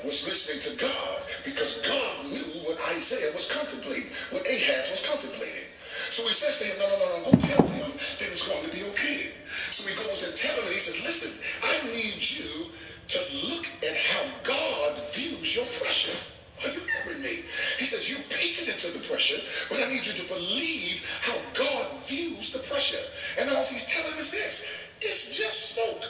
was listening to God because God knew what Isaiah was contemplating, what Ahaz was contemplating. So he says to him, no, go tell him that it's going to be okay. So he goes and tells him, and he says, listen, I need you to look at how God views your pressure. Are you hearing me? He says, you peeking into the pressure, but I need you to believe how God views the pressure. And all he's telling us this, it's just smoke.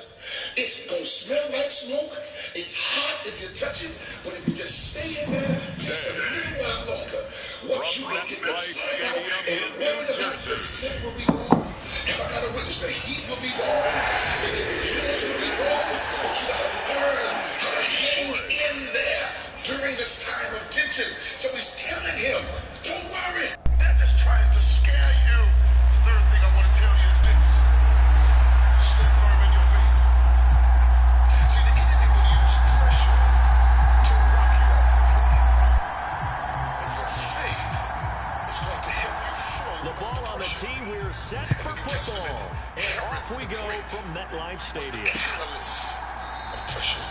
It's going to smell like smoke. It's hot if you touch it, but if you just stay in there just a little while longer, what you will get excited about and worried about, the scent will be gone. Have I got a witness? The heat will be gone. The influence will be gone. But you got to learn how to hang in there during this time of tension. So he's telling him, don't worry. They're just trying to scare you. The third thing I want to tell you is this. Stay firm in your faith. See, the enemy will use pressure to rock you out of your faith. And your faith is going to help you flow. The ball on the tee. We're set for football. And off we go from MetLife Stadium. The catalyst of pressure.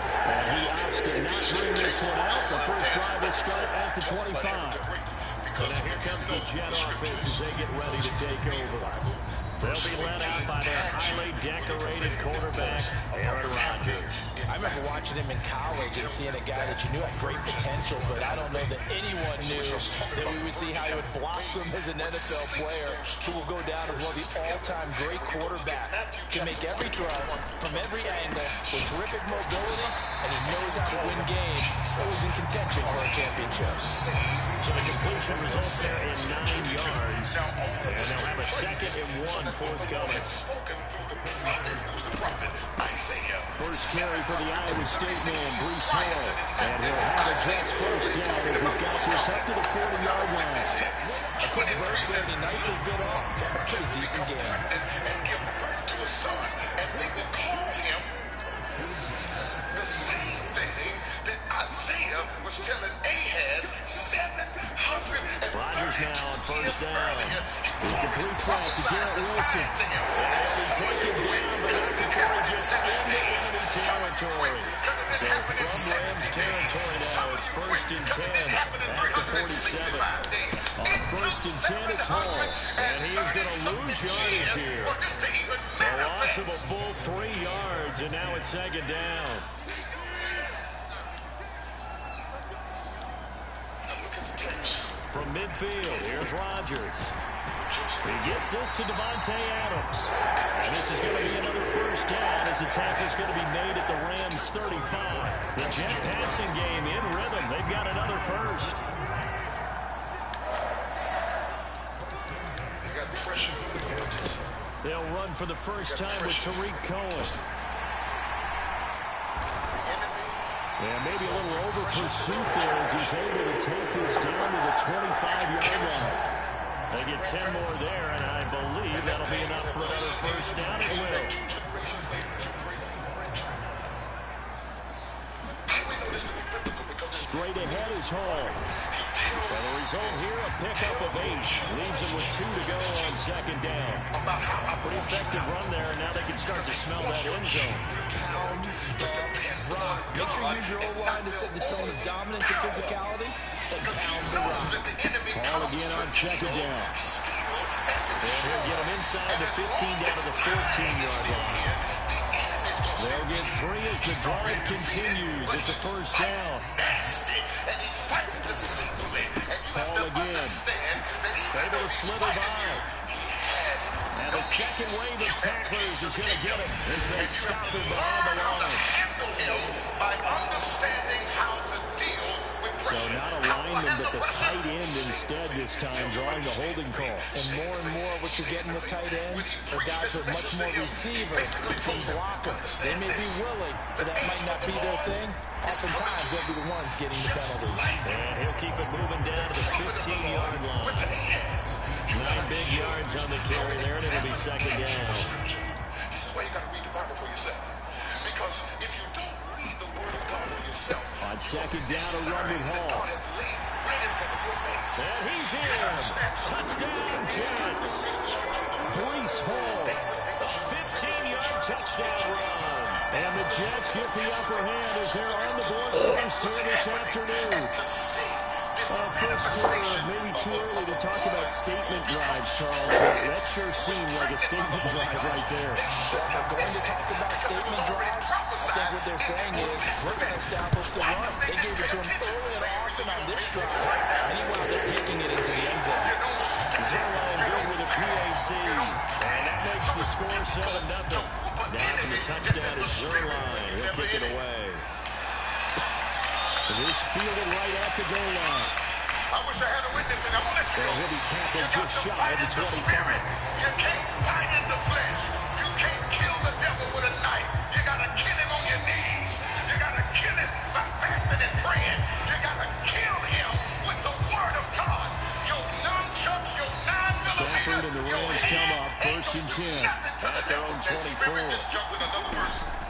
And he opts to not bring this one out. The first drive will start at the 25. So now here comes the Jet offense as they get ready to take over. They'll be led out by their highly decorated quarterback, Aaron Rodgers. I remember watching him in college and seeing a guy that you knew had great potential, but I don't know that anyone knew that we would see how he would blossom as an NFL player who will go down as one of the all-time great quarterbacks. Can make every throw from every angle with terrific mobility, and he knows how to win games. Always in contention for a championship. So the completion results there in 9 yards, and they'll have a 2nd and 1 forthcoming. First carry for the Iowa State man, Breece Hall. And he'll have a Jets first down as he's got this up to the 40-yard line. I think Burst really nicely bit off. Pretty decent game. And give birth to a son, and they will call him the same thing that Isaiah was telling Ahaz 700. Rodgers now on first down. He completes that to Garrett Wilson. And he's taken down, but before he gets into enemy territory. So from Rams territory now, it's 1st and 10 at the 47. On 1st and 10, it's Hall. And he is going to lose yardage here. A loss of a full 3 yards, and now it's 2nd down. From midfield, here's Rodgers. He gets this to Davante Adams. And this is going to be another first down as the tackle's going to be made at the Rams 35. The Jet passing game in rhythm. They've got another first. They got pressure. They'll run for the first time with Tariq Cohen. Yeah, maybe a little over pursuit there as he's able to take this down to the 25-yard line. They get 10 more there, and I believe that'll be enough for another first down. It will. Straight ahead is Hall. And the result here, a pickup of 8. Leaves them with 2 to go on 2nd down. Pretty effective run there, and now they can start to smell that end zone. Rock. Make sure you use your O-line to set the tone of dominance and physicality and pound the rock. Hall again on 2nd down. And he'll get him inside the 15 down to the 14-yard line. They'll get 3 as the drive continues. It's a first down. Hall again. Able to slither by. And the second wave of tacklers is going to get him as they stop him behind the line. By understanding how to deal with So not a lineman, but the tight end instead this time, drawing the holding call. And more what you're getting with tight ends are guys with much more receiver than blockers. They may be willing, but that might not be their thing. Oftentimes, they'll be the ones getting the penalties. And he'll keep it moving down to the 15-yard line. 9 big yards on the carry there, and it'll be 2nd down. This is why you got to read the Bible for yourself. Because if you don't read the Word of God for yourself, on 2nd down, a run with Hall. And he's in. Touchdown, Jets. Breece Hall. A 15-yard touchdown run. And the Jets get the upper hand as they're on the board first here this afternoon. First quarter, maybe too early to talk about statement drives, Charles, but that sure seemed like a statement drive right there. Well, if we're going to talk about statement drives, I think what they're saying is we're going to establish the run. They gave it to him early and often on this drive, and he wound up taking it into the end zone. Zuerlein good with a PAT, and that makes the score 7-0. Now for the touchdown is Zuerlein. He'll kick it away. This fielded right at the goal line. I wish I had a witness, and I'm going to let you know. He'll be tackled just shy of the 25. You can't fight in the flesh. You can't kill the devil with a knife. You got to kill him on your knees. You got to kill him by fasting and praying. You got to kill him with the word of God. Your nunchucks, your 9mm. Stafford and the Rams come up first and 10 at their own 24.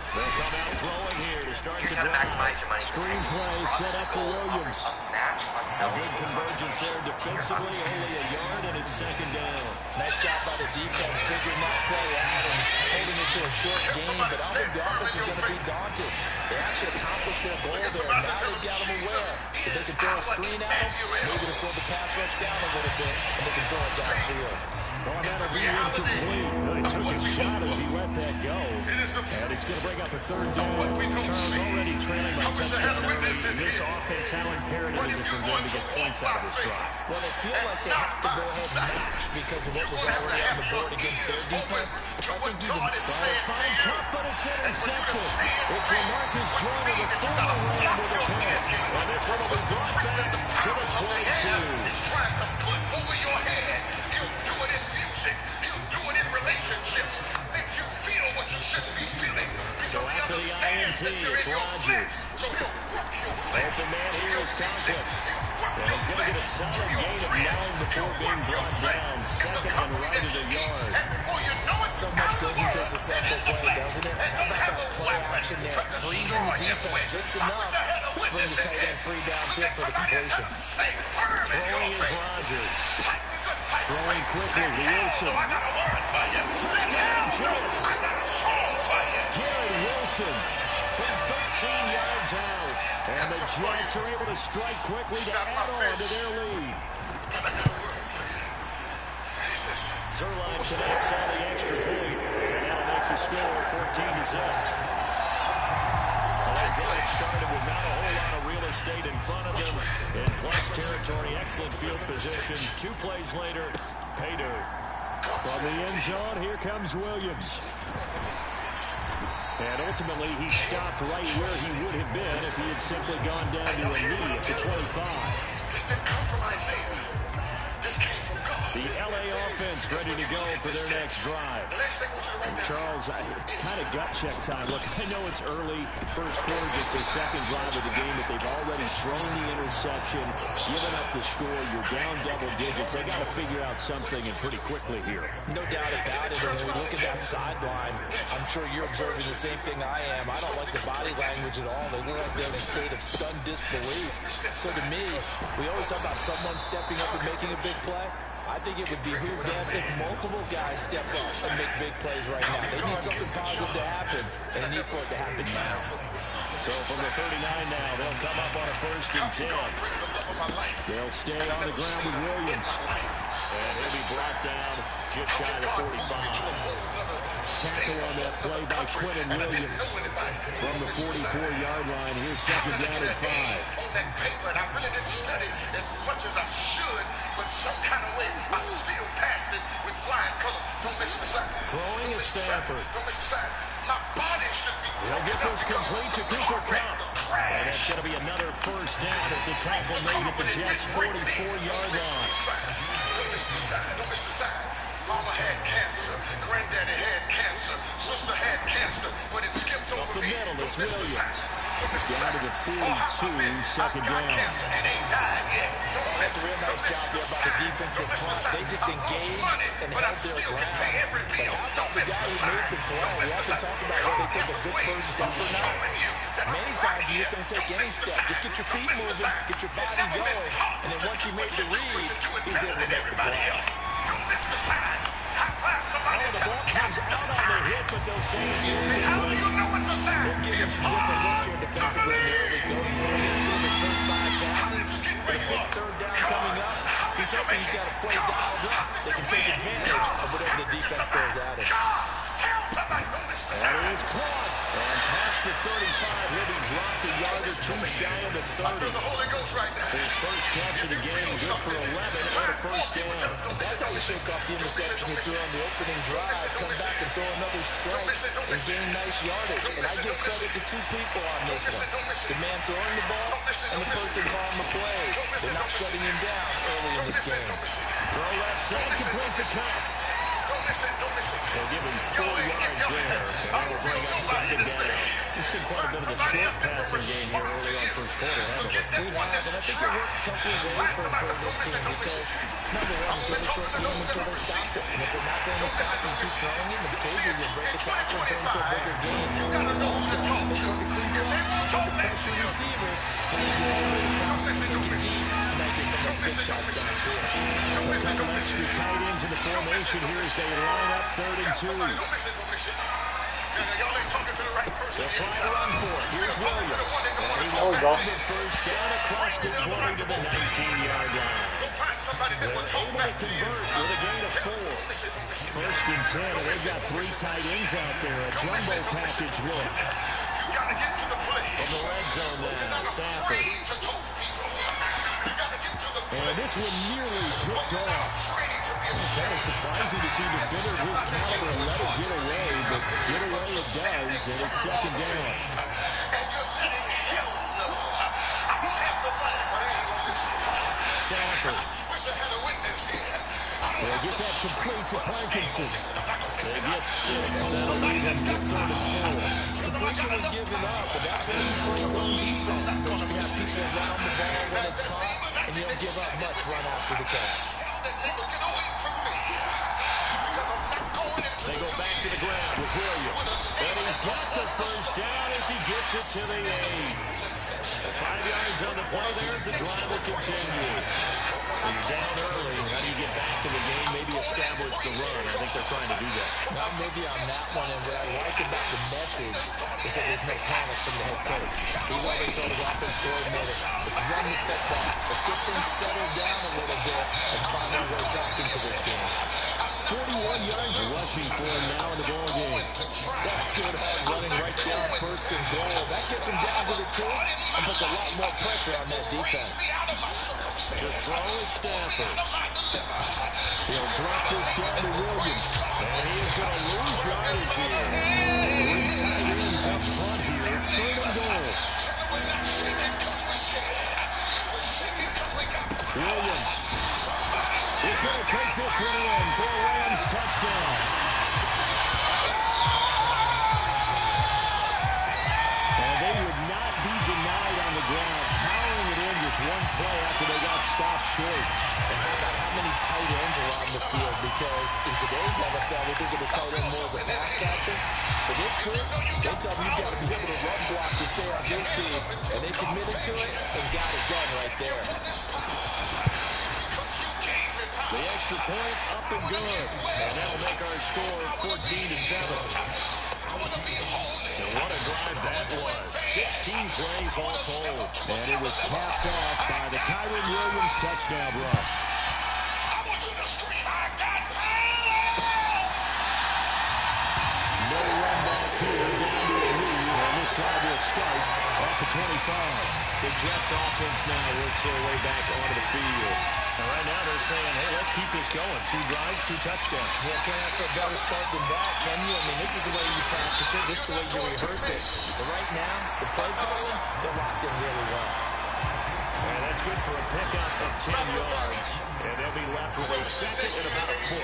They'll come out throwing here to start the drive. Screen play set up for Williams. A good convergence there defensively, only a yard, and it's second down. Nice job by the defense, figuring that play out and holding it to a short game, but I don't think the offense is going to be daunted. They actually accomplished their goal there. Now they've got them aware. If they can throw a screen at them, maybe to slow the pass rush down a little bit, and they can throw it downfield. Oh, that'll be incomplete. He took a shot as he let that go. And it's going to bring up a third down. Charles already trailing by touchdown early. In this offense, how imperative is it for them to get points out of this drive? Well, they feel like they have to go ahead and match because of what was already on the board against their defense. I think even Fine cut, but it's intercepted. It's LaMarcus Joyner, the former Ram with a pick. And this one will be brought back to the 22. He's trying to put over your head. He'll do it in music. He'll do it in relationships. Make you feel what you shouldn't be feeling. Because he understands that you're in your flesh. So he'll work your flesh. Open man here is Conklin. And he's going to get a solid gain of 9 before being brought down. Second and right at a yard. And before you know it, so much goes into a successful play, doesn't it? How about that play action there? Freezing the defense just enough to bring the tight end free downfield for the completion. Throwing is Rodgers. Throwing quickly to Wilson. Touchdown, Jets. Garrett Wilson from 13 yards out. And the Jets are able to strike quickly to add on to their lead. Zuerlein connects on the extra point. And that'll make the score 14-0. Drive started with not a whole lot of real estate in front of them. In plus territory, excellent field position. 2 plays later, pay dirt. From the end zone, here comes Williams. And ultimately, he stopped right where he would have been if he had simply gone down to a knee at the 25. This didn't come from Isaiah. This came from God. The LA offense ready to go for their next drive. And Charles, it's kind of gut check time. Look, I know it's early, first quarter, just the second drive of the game, but they've already thrown the interception, given up the score. You're down double digits. They got to figure out something, and pretty quickly here. No doubt about it. And when we look at that sideline, I'm sure you're observing the same thing I am. I don't like the body language at all. They look like they're in a state of stunned disbelief. So to me, we always talk about someone stepping up and making a big play. I think it would behoove them if multiple guys step up and make big plays right now. They need something positive to happen, and they need for it to happen now. So from the 39 now, they'll come up on a first and 10. They'll stay on the ground with Williams. And he'll be brought down just shy of the 45. Tackle on that play by Quentin Williams from the 44-yard line. Here's second down and 5. On that paper, and I really didn't study as much as I should, but some kind of way I still passed it with flying colors. Don't miss the sign. Throwing is Stafford. Don't miss the sign. My body should be. They'll get this complete to Cooper Kupp. And that's going to be another first down as the tackle made at the Jets' 44-yard line. Don't miss the sign. Don't miss the sign. Mama had cancer, granddaddy had cancer, sister had cancer, but it skipped over the me. middle, it's Williams. Down to the 42, second down. And ain't died yet. That's a real nice job there by the defensive front. They just engaged and held their ground. But how about the guy who made the play? We often talk about whether they take a good first step or not. Many times you just don't take any step. Just get your feet moving, get your body going, and then once you make the read, he's able to make the play. Don't miss the sign. High five somebody. The ball comes out on the hit, but they'll say it's How do you know it's a sign? We'll give you taking some different looks here defensively in the early goes. He's only hit 2 of his first 5 passes. With a big third down coming up, he's hoping he's got a play dialed up that can take advantage of whatever the defense throws at him. That is caught. And past the 35, he'll be dropped a yard or 2 shy of the 30. His first catch of the game, good for 11 and a first down. That's how you shake off the interception you threw on the opening drive, come back and throw another strike and gain nice yardage. And I give credit to 2 people on this one. The man throwing the ball and the person calling the plays. They're not shutting him down early in this game. Throw left side, complete to Cup. They'll give him 4 yards there, and that will bring up 2nd down. We've seen quite a bit of a short passing game here early on first quarter, haven't we? We have, and I think it works a couple of ways for this team because, number one, they're short game until they stop it. And if they're not going to stop it, keep throwing it, and occasionally you'll break a tackle and turn into a bigger game. Also, they start to clean up, start to pressure receivers, and they do it every time. They take it deep, and that gets some of those big shots downfield. Let's do tight ends in the formation here as they line up 3rd and 2. They'll try to run for it. Here's Williams. And he will get the first down across the 20 to the 19-yard line. They're able to convert with a gain of 4. 1st and 10, and they've got 3 tight ends out there. A jumbo package look. From the red zone now, Stafford. And this one nearly picked off. Kind of surprising to see the center of his caliber let it get away, but get away it does, and it's 2nd down. Stafford. They'll get that complete to Parkinson. They get 6. That'll lead them to 3rd and 4. Completion was given up, but that's what he plays on defense. So you got people around the ball when it's caught, and you don't give up much run after the catch. They go back to the ground with Williams. And he's got the first down as he gets it to the 8. 5 yards on the play there as the drive will continue. When you're down early, how do you get back to the game? Maybe establish the run. I think they're trying to do that. Now, maybe on that one, and what I like about the message is that there's no panic from the head coach. He's already told his offense coordinator, let's run the football. Let's get things settled down a little bit and find our way back into this game. 41 yards rushing for him now in the ball game. That's good hard running right there on 1st and goal. That gets him down to the 2 and puts a lot more pressure on that defense. To throw is Stafford. He'll drop this down to Williams. And he is going to lose yardage here. 3 tight ends up front here. 3rd and goal. Williams is going to take this one in for a Rams touchdown. And they would not be denied on the ground, powering it in just one play after they got stopped short. And how about how many tight ends are on the field? Because in today's NFL, we think of the tight end more as a pass catcher. For this group, they tell them you got to be able to run block to stay on this team. And they committed to it and got it done right there. The extra point up and good. And that'll make our score 14-7. And what a drive that was. 16 plays all told. And it was capped off by the Kyren Williams touchdown run. No run back here. Down to a lead. And this drive will start at the 25. The Jets offense now works their way back onto the field. And right now they're saying, hey, let's keep this going. 2 drives, 2 touchdowns. Yeah, can't ask for a better start than that, can you? I mean, this is the way you practice it. This is the way you rehearse it. But right now, the play calling, they're locked in really well. And that's good for a pickup of 10 yards. And they'll be left with a 2nd and about a 4th.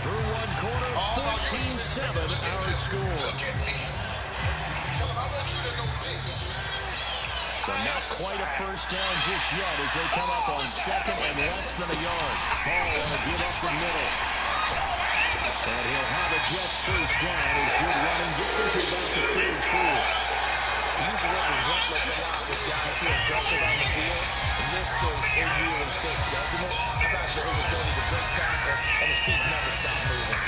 Through 1 quarter, 14-7 our score. So not quite a first down just yet as they come up on 2nd and less than a yard. Hall will give up the middle. And he'll have a Jets first down as good running gets into about the 34. He's running relentless a lot with guys who are aggressive on the field. In this case, it really fits, doesn't it? How about his ability to break tackles and his feet never stop moving?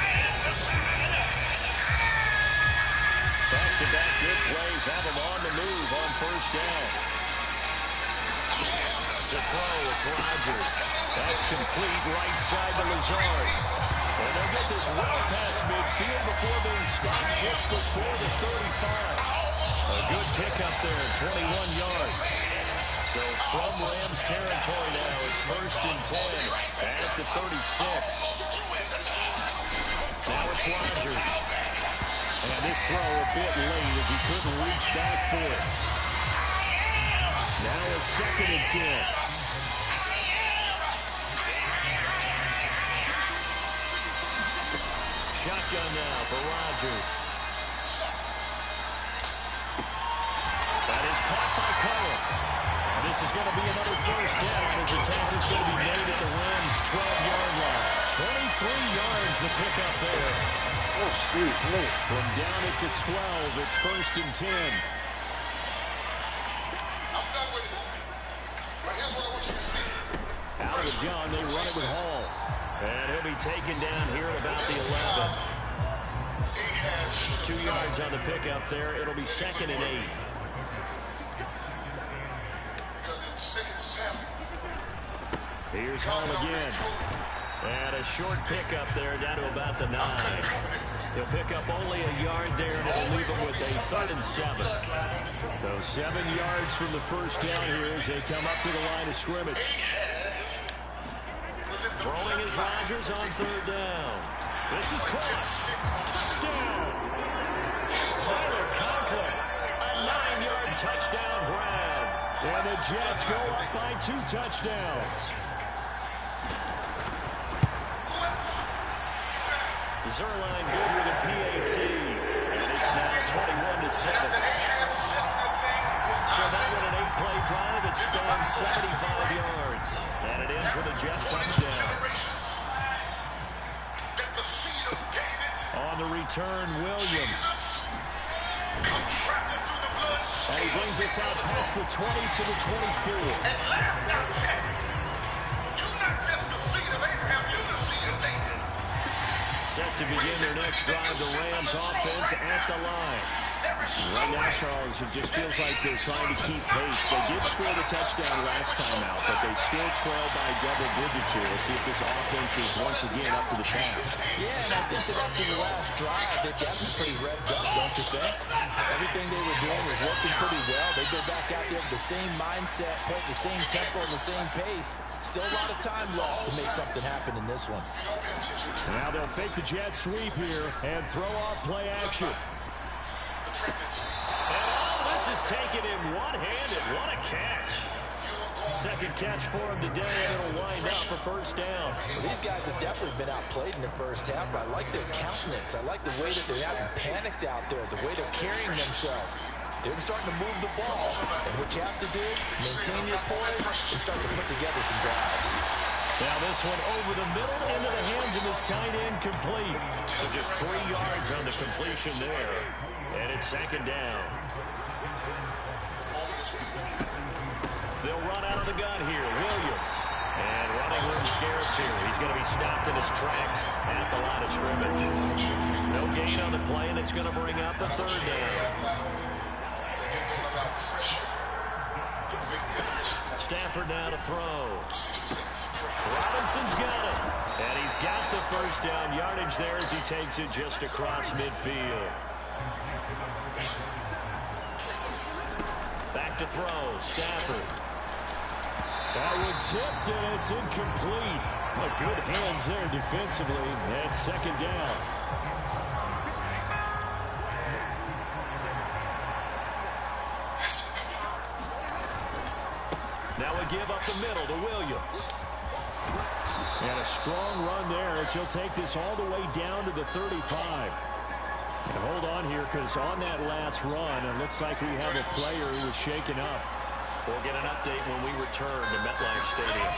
Back-to-back good plays have them on the move on first down. To throw, it's Rodgers. That's complete right side to Lazard. And they'll get this well past midfield before being stopped just before the 35. A good pickup there, 21 yards. So from Rams territory now, it's 1st and 10 at the 36. Now it's Rodgers. And this throw a bit late as he couldn't reach back for it. Now it's 2nd and 10. Shotgun now for Rodgers. That is caught by Cullen. And this is going to be another first down as the attack is going to be made at the Rams' 12-yard line. 23 yards the pickup there. Oh, sweet. From down at the 12, it's 1st and 10. I'm done with it. But here's what I want you to see. Out of the gun, they run it with Hall. And he'll be taken down here at about the 11. 2 yards on the pickup there. It'll be 2nd and 8. Because it's 2nd and 7. Here's Hall again. And a short pickup there down to about the 9. He'll pick up only a yard there, and it'll leave him with a 3rd and 7. So 7 yards from the first down here as they come up to the line of scrimmage. Throwing is Rodgers on 3rd down. This is close. Touchdown. Tyler Conklin. A 9-yard touchdown grab. And the Jets go up by 2 touchdowns. Zerline good with a PAT. And it's now 21-7. So that with an 8-play drive, it spans 75 yards. And it ends with a Jet touchdown. On the return, Williams. And he brings us out past the 20 to the 24. At last, now, you're not just the seed of Abraham, you're the seed of David. Set to begin their next drive, the Rams offense at the line. Right now, Charles, it just feels like they're trying to keep pace. They did score the touchdown last time out, but they still trail by double digits here. We'll see if this offense is once again up to the task. Yeah, and I think that after the last drive, they got them pretty revved up, don't you think? Everything they were doing was working pretty well. They go back out there with the same mindset, put the same tempo, the same pace. Still a lot of time left to make something happen in this one. Now they'll fake the jet sweep here and throw off play action. And all this is taken in one-handed. What a catch. Second catch for him today, and it'll wind up a first down. Well, these guys have definitely been outplayed in the first half. I like their countenance. I like the way that they're not panicked out there, the way they're carrying themselves. They're starting to move the ball. And what you have to do, maintain your poise, and start to put together some drives. Now this one over the middle into the hands of his tight end, complete. So just 3 yards on the completion there. And it's 2nd down. They'll run out of the gun here. Williams. And running room scarce here. He's going to be stopped in his tracks at the line of scrimmage. No gain on the play, and it's going to bring up a 3rd down. Stafford now to throw. Robinson's got it. And he's got the first down yardage there as he takes it just across midfield. Back to throw. Stafford. That one tipped, and it's incomplete. Well, good hands there defensively. And 2nd down. Now we give up the middle to Williams. And a strong run there as he'll take this all the way down to the 35. And hold on here, because on that last run, it looks like we have a player who was shaken up. We'll get an update when we return to MetLife Stadium.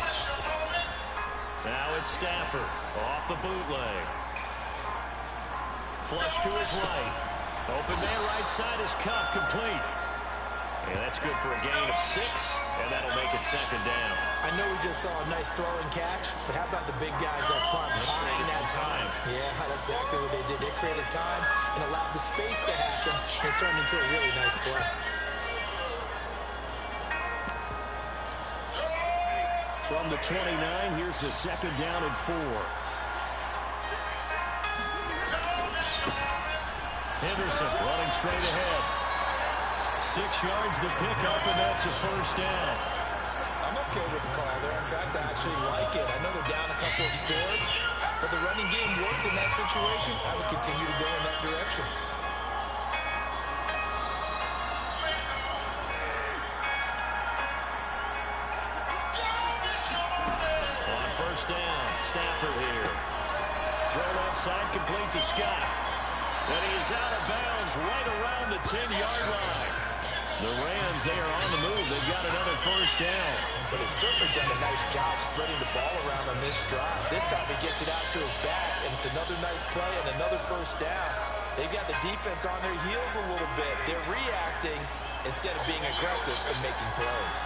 Now it's Stafford off the bootleg. Flush to his right. Open man right side is cut, complete. And that's good for a gain of 6, and that'll make it 2nd down. I know we just saw a nice throwing catch, but how about the big guys up front buying that time? Yeah, that's exactly what they did. They created time and allowed the space to happen, and it turned into a really nice play. From the 29, here's the second down and 4. Henderson running straight ahead. 6 yards the pickup, and that's a first down. I'm okay with the call there. In fact, I actually like it. I know they're down a couple of scores, but the running game worked in that situation. I would continue to go in that direction. On first down, Stafford here. Thrown outside, complete to Scott. And he's out of bounds right around the 10-yard line. The Rams, they are on the move. They've got another first down. But he's certainly done a nice job spreading the ball around on this drive. This time he gets it out to his back, and it's another nice play and another first down. They've got the defense on their heels a little bit. They're reacting instead of being aggressive and making plays.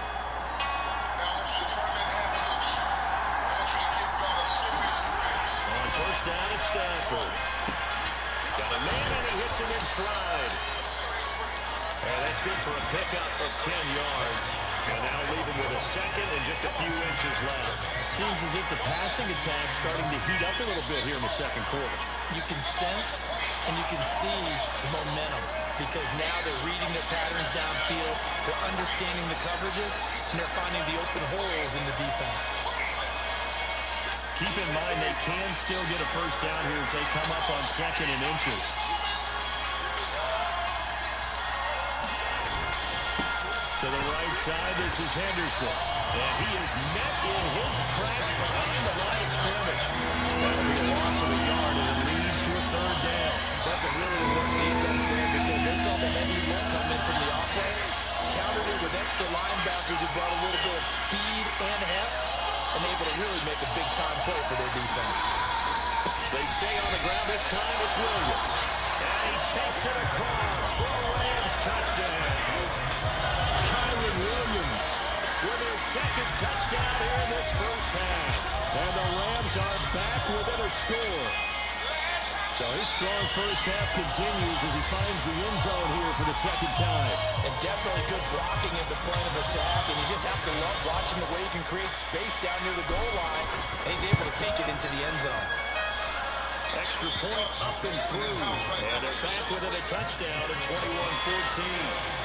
On first down, it's Stafford. Got a man, and he hits him in stride. And that's good for a pickup of 10 yards. And now leaving with a second and just a few inches left. Seems as if the passing attack's starting to heat up a little bit here in the second quarter. You can sense and you can see the momentum because now they're reading their patterns downfield, they're understanding the coverages, and they're finding the open holes in the defense. Keep in mind they can still get a first down here as they come up on second and inches. To the right side, this is Henderson. And he is met in his tracks behind the line of scrimmage. That'll be a loss of a yard, and it leads to a third down. That's a really important defense there because they saw the heavy look come in from the offense, countered it with extra linebackers who brought a little bit of speed and heft, and able to really make a big-time play for their defense. They stay on the ground this time. It's Williams. And he takes it across for a Rams touchdown. Kyren Williams with his second touchdown here in this first half. And the Rams are back within a score. So his strong first half continues as he finds the end zone here for the second time. And definitely good blocking at the point of attack, and you just have to love watching the way he can create space down near the goal line, and he's able to take it into the end zone. Extra point up and through. And they're back within a touchdown at 21-14.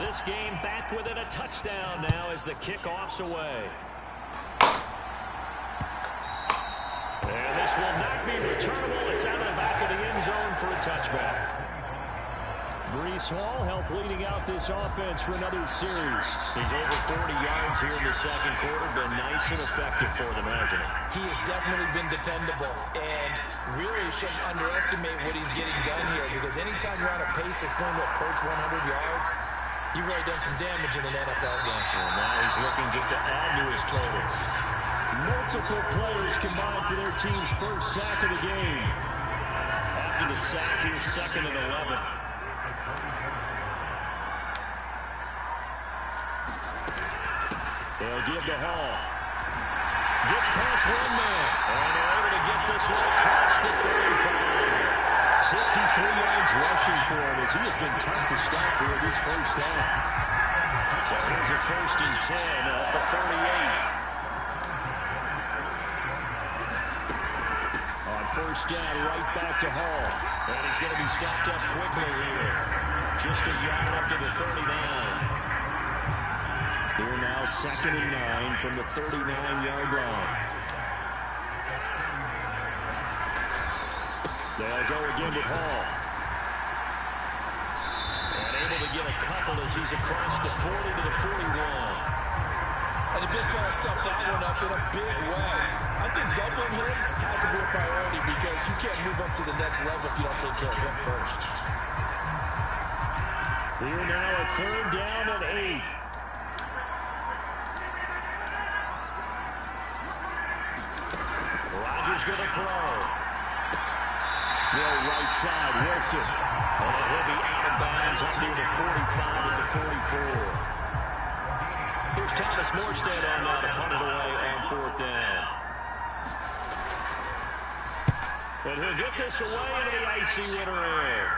This game back within a touchdown now as the kickoff's away. And this will not be returnable. It's out of the back of the end zone for a touchback. Breece Hall helped leading out this offense for another series. He's over 40 yards here in the second quarter. Been nice and effective for them, hasn't he? He has definitely been dependable, and really shouldn't underestimate what he's getting done here because anytime you're on a pace that's going to approach 100 yards, you've really done some damage in an NFL game. Well, now he's looking just to add to his totals. Multiple players combined for their team's first sack of the game. After the sack, here's second and 11. They'll give to Hall. Gets past one man. And they're able to get this one across the 35. 63 yards rushing for him as he has been tough to stop here this first half. So here's a first and 10 at the 38. On first down, right back to Hall. And he's going to be stopped up quickly here. Just a yard up to the 39. Here now, second and 9 from the 39-yard line. They'll go again with Hall. And able to get a couple as he's across the 40 to the 41. And the big fella stuffed that one up in a big way. I think doubling him has to be a priority because you can't move up to the next level if you don't take care of him first. Here now a third down and 8. Rodgers going to throw. Throw right side, Wilson. And he'll be out of bounds up near the 45 at the 44. Here's Thomas Morstead on now to punt it away And he'll get this away into the icy winter air.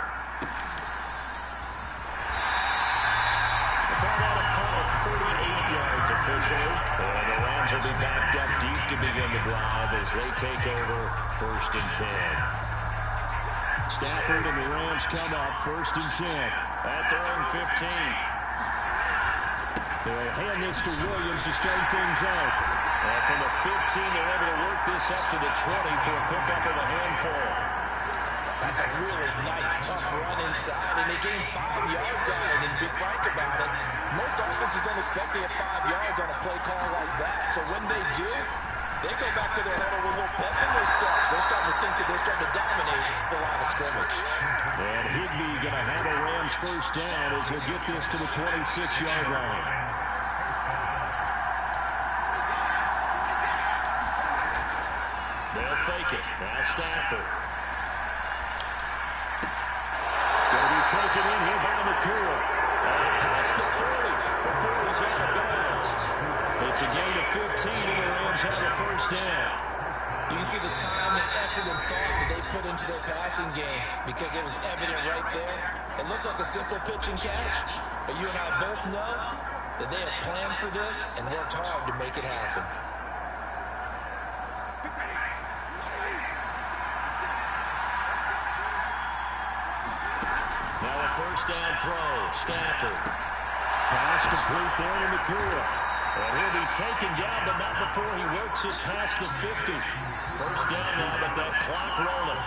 Call that a punt of 38 yards officially. And the Rams will be backed up deep to begin the drive as they take over 1st and 10. Stafford and the Rams come up 1st and 10 at their own 15. They'll hand this to Williams to start things out. And from the 15, they're able to work this up to the 20 for a pickup of a handful. That's a really nice, tough run inside, and they gained 5 yards on it. And to be frank about it, most offenses don't expect to get 5 yards on a play call like that. So when they do, they go back to their huddle with a little pep in their steps. They're starting to think that they're starting to dominate the line of scrimmage. And Higbee going to have a Rams 1st down as he'll get this to the 26-yard line. They'll fake it. Now Stafford. Going to be taken in here by McCool. Past the 40 before he's out of bounds. It's a gain of 15, and the Rams have a 1st down. You can see the time and effort and thought that they put into their passing game because it was evident right there. It looks like a simple pitch and catch, but you and I both know that they have planned for this and worked hard to make it happen. Now a 1st down throw. Stafford. Pass complete there to McCool. And he'll be taken down, but not before he works it past the 50. 1st down now, but that clock rolling.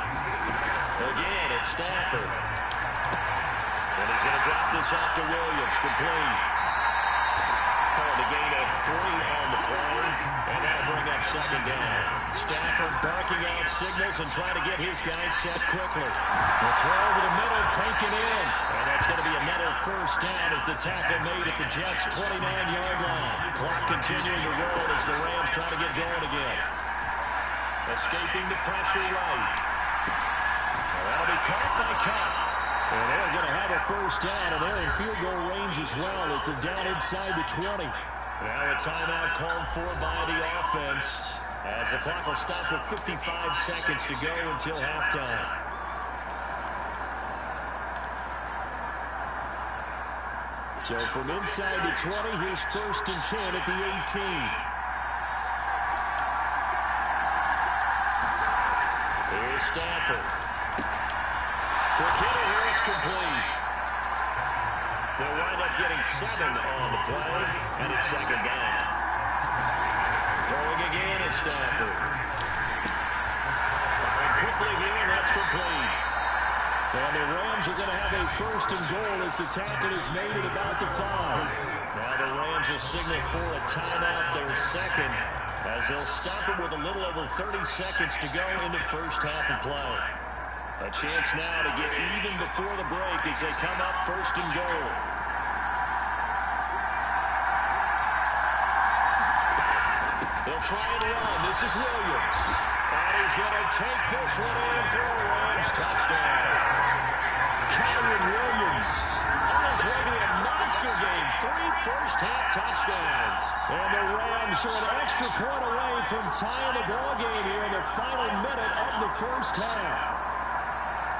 Again, it's Stafford. And he's going to drop this off to Williams. Complete. And a gain of 3 on the play. And that'll bring up 2nd down. Stafford barking out signals and trying to get his guys set quickly. The throw over the middle, taken in. And that's going to be another 1st down as the tackle made at the Jets' 29-yard line. Clock continuing to roll as the Rams try to get going again. Escaping the pressure right. Well, that'll be caught by Cup. And they're going to have a 1st down, and they're in field goal range as well as they're down inside the 20. Now a timeout called for by the offense as the clock will stop with 55 seconds to go until halftime. So from inside the 20, here's 1st and 10 at the 18. Here's Stafford. Quick hitter here, it's complete. They'll wind up getting 7 on the play, and it's 2nd down. Throwing again at Stafford. Firing quickly here, and that's complete. And the Rams are going to have a 1st and goal as the tackle is made at about the 5. Now the Rams will signal for a timeout, their 2nd, as they'll stop it with a little over 30 seconds to go in the 1st half of play. A chance now to get even before the break as they come up 1st and goal. They'll try and run. This is Williams. And he's going to take this one in for a Rams touchdown. Kyren Williams on his way to a monster game. 3 first-half touchdowns. And the Rams are an extra point away from tying the ball game here in the final minute of the 1st half.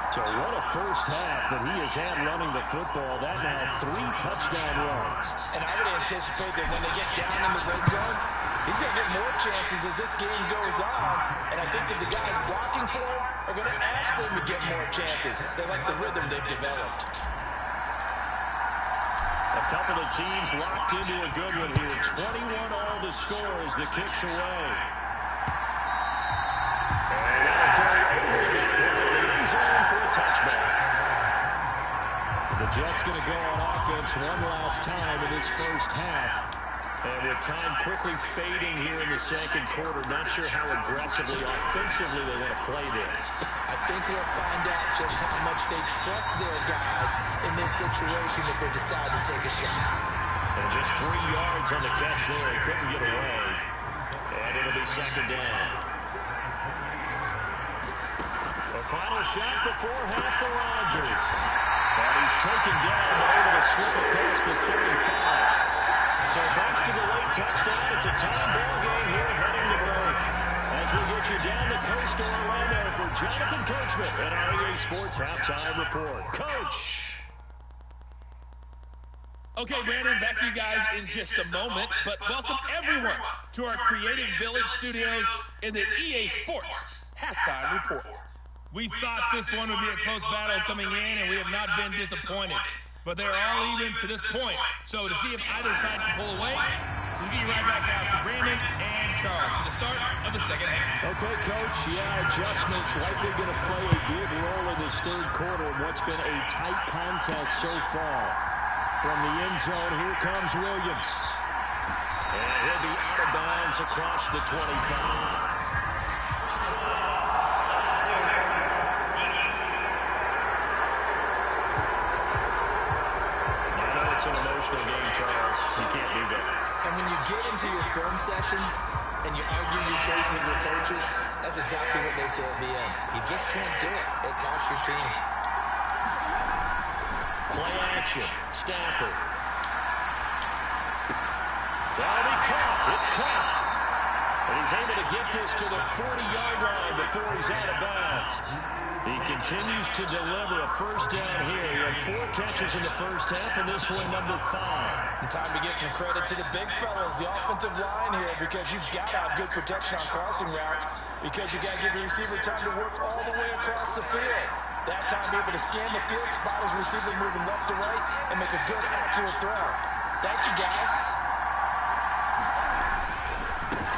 So what a 1st half that he has had running the football. That now 3 touchdown runs. And I would anticipate that when they get down in the red zone, he's going to get more chances as this game goes on. And I think that the guys blocking for him are going to ask for him to get more chances. They like the rhythm they've developed. A couple of teams locked into a good one here. 21 all the score as the kick's away. And that'll carry over the end zone for a touchback. The Jets going to go on offense one last time in this 1st half. And with time quickly fading here in the 2nd quarter, not sure how aggressively, offensively they want to play this. I think we'll find out just how much they trust their guys in this situation if they decide to take a shot. And just 3 yards on the catch there. He couldn't get away. And it'll be 2nd down. A final shot before half for Rodgers. And he's taken down, but able to slip across the 35. So thanks to the late touchdown, it's a time ball game here heading to break. As we get takes you down the coast to Orlando for Jonathan Coachman at our EA Sports Halftime Report. Coach! Okay, Brandon, back to you guys in just a moment, but welcome everyone to our Creative Village studios in the EA Sports Halftime Report. We thought this one would be a close battle coming in, and we have not been disappointed. But they're all even to this point. So to see if either side can pull away, let's get you right back out to Brandon and Charles for the start of the second half. Okay, Coach. Yeah, adjustments likely going to play a big role in this third quarter in what's been a tight contest so far. From the end zone, here comes Williams. And he'll be out of bounds across the 25. I know it's an emotional game, Charles. You can't do that. And when you get into your film sessions and you argue your case with your coaches, that's exactly what they say at the end. You just can't do it. It costs your team. Play action. Stafford. That'll be caught. It's caught. And he's able to get this to the 40-yard line before he's out of bounds. He continues to deliver a first down here. He had 4 catches in the first half, and this one number 5. And time to give some credit to the big fellas, the offensive line here, because you've got to have good protection on crossing routes, because you've got to give the receiver time to work all the way across the field. That time, be able to scan the field, spot his receiver moving left to right, and make a good, accurate throw. Thank you, guys.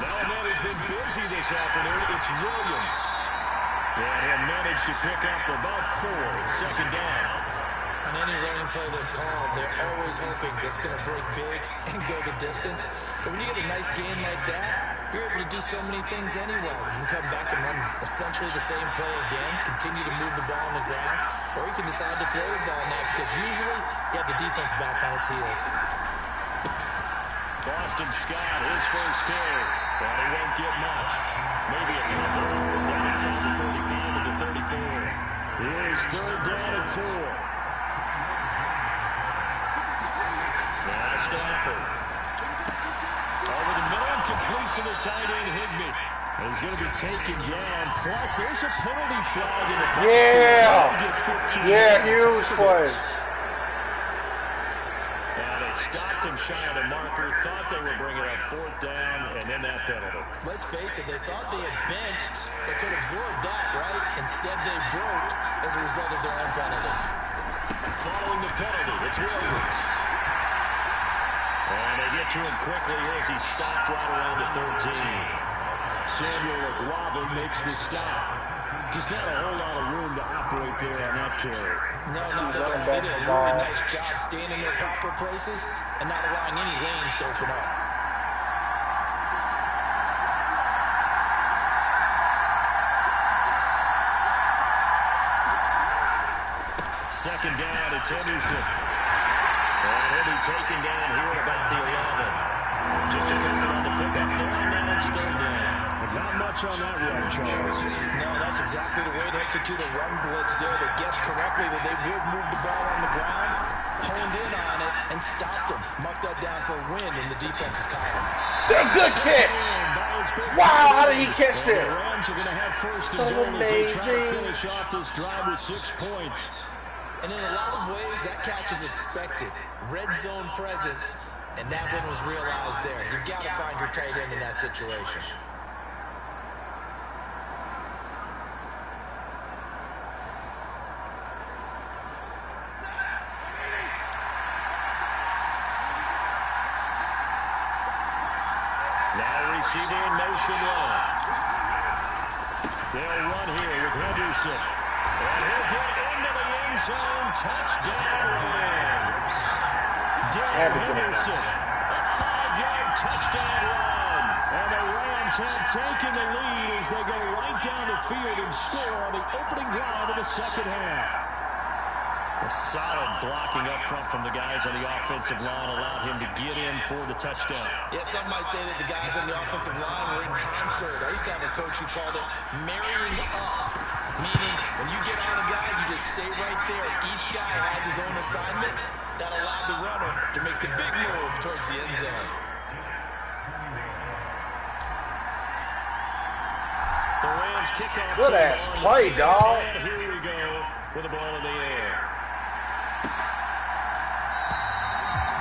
Now a man who's been busy this afternoon, it's Williams. And he'll manage to pick up about 4. It's second down. On any running play that's called, they're always hoping that it's going to break big and go the distance. But when you get a nice game like that, you're able to do so many things anyway. You can come back and run essentially the same play again, continue to move the ball on the ground, or you can decide to throw the ball now because usually you have the defense back on its heels. Boston Scott, his first carry, but he won't get much. Maybe a couple down inside the 35 to the 34. Here's third down and 4. Now Stafford. Over the middle and complete to the tight end, Higbee. And he's going to be taken down. Plus, there's a penalty flag in the backfield. Yeah, huge play. Now they stopped him shy of the marker. Thought they were bringing up 4th down, and then that penalty. Let's face it, they thought they had bent. They could absorb that, right? Instead, they broke as a result of their own penalty. Following the penalty, it's Williams. And they get to him quickly as he stopped right around the 13. Samuel Aguava makes the stop. Just not a whole lot of room to operate there on that carry. No, not at all. They did a really nice job staying in their proper places and not allowing any lanes to open up. Second down, it's Henderson. And he'll be taken down here at about the 11. Just a couple on the pickup there, and now it's third down. Not much on that run, Charles. No, that's exactly the way to execute a run blitz there. They guessed correctly that they would move the ball on the ground, honed in on it, and stopped them. Marked that down for a win in the defense's column. A good catch. Wow, how did he catch that? The Rams are going to have first and goal as they try to finish off this drive with 6 points. And in a lot of ways, that catch is expected. Red zone presence, and that win was realized there. You've got to find your tight end in that situation. Now receiver in motion left. They'll run here with Henderson. And he'll get into the end zone. Touchdown, Rams. Darrell Henderson, a 5-yard touchdown run. And the Rams have taken the lead as they go right down the field and score on the opening drive of the second half. A solid blocking up front from the guys on the offensive line allowed him to get in for the touchdown. Yeah, some might say that the guys on the offensive line were in concert. I used to have a coach who called it marrying up, meaning when you get on a guy, you just stay right there. Each guy has his own assignment. That allowed the runner to make the big move towards the end zone. The Rams kickoff. Good ass play, dog. And here we go with the ball in the air.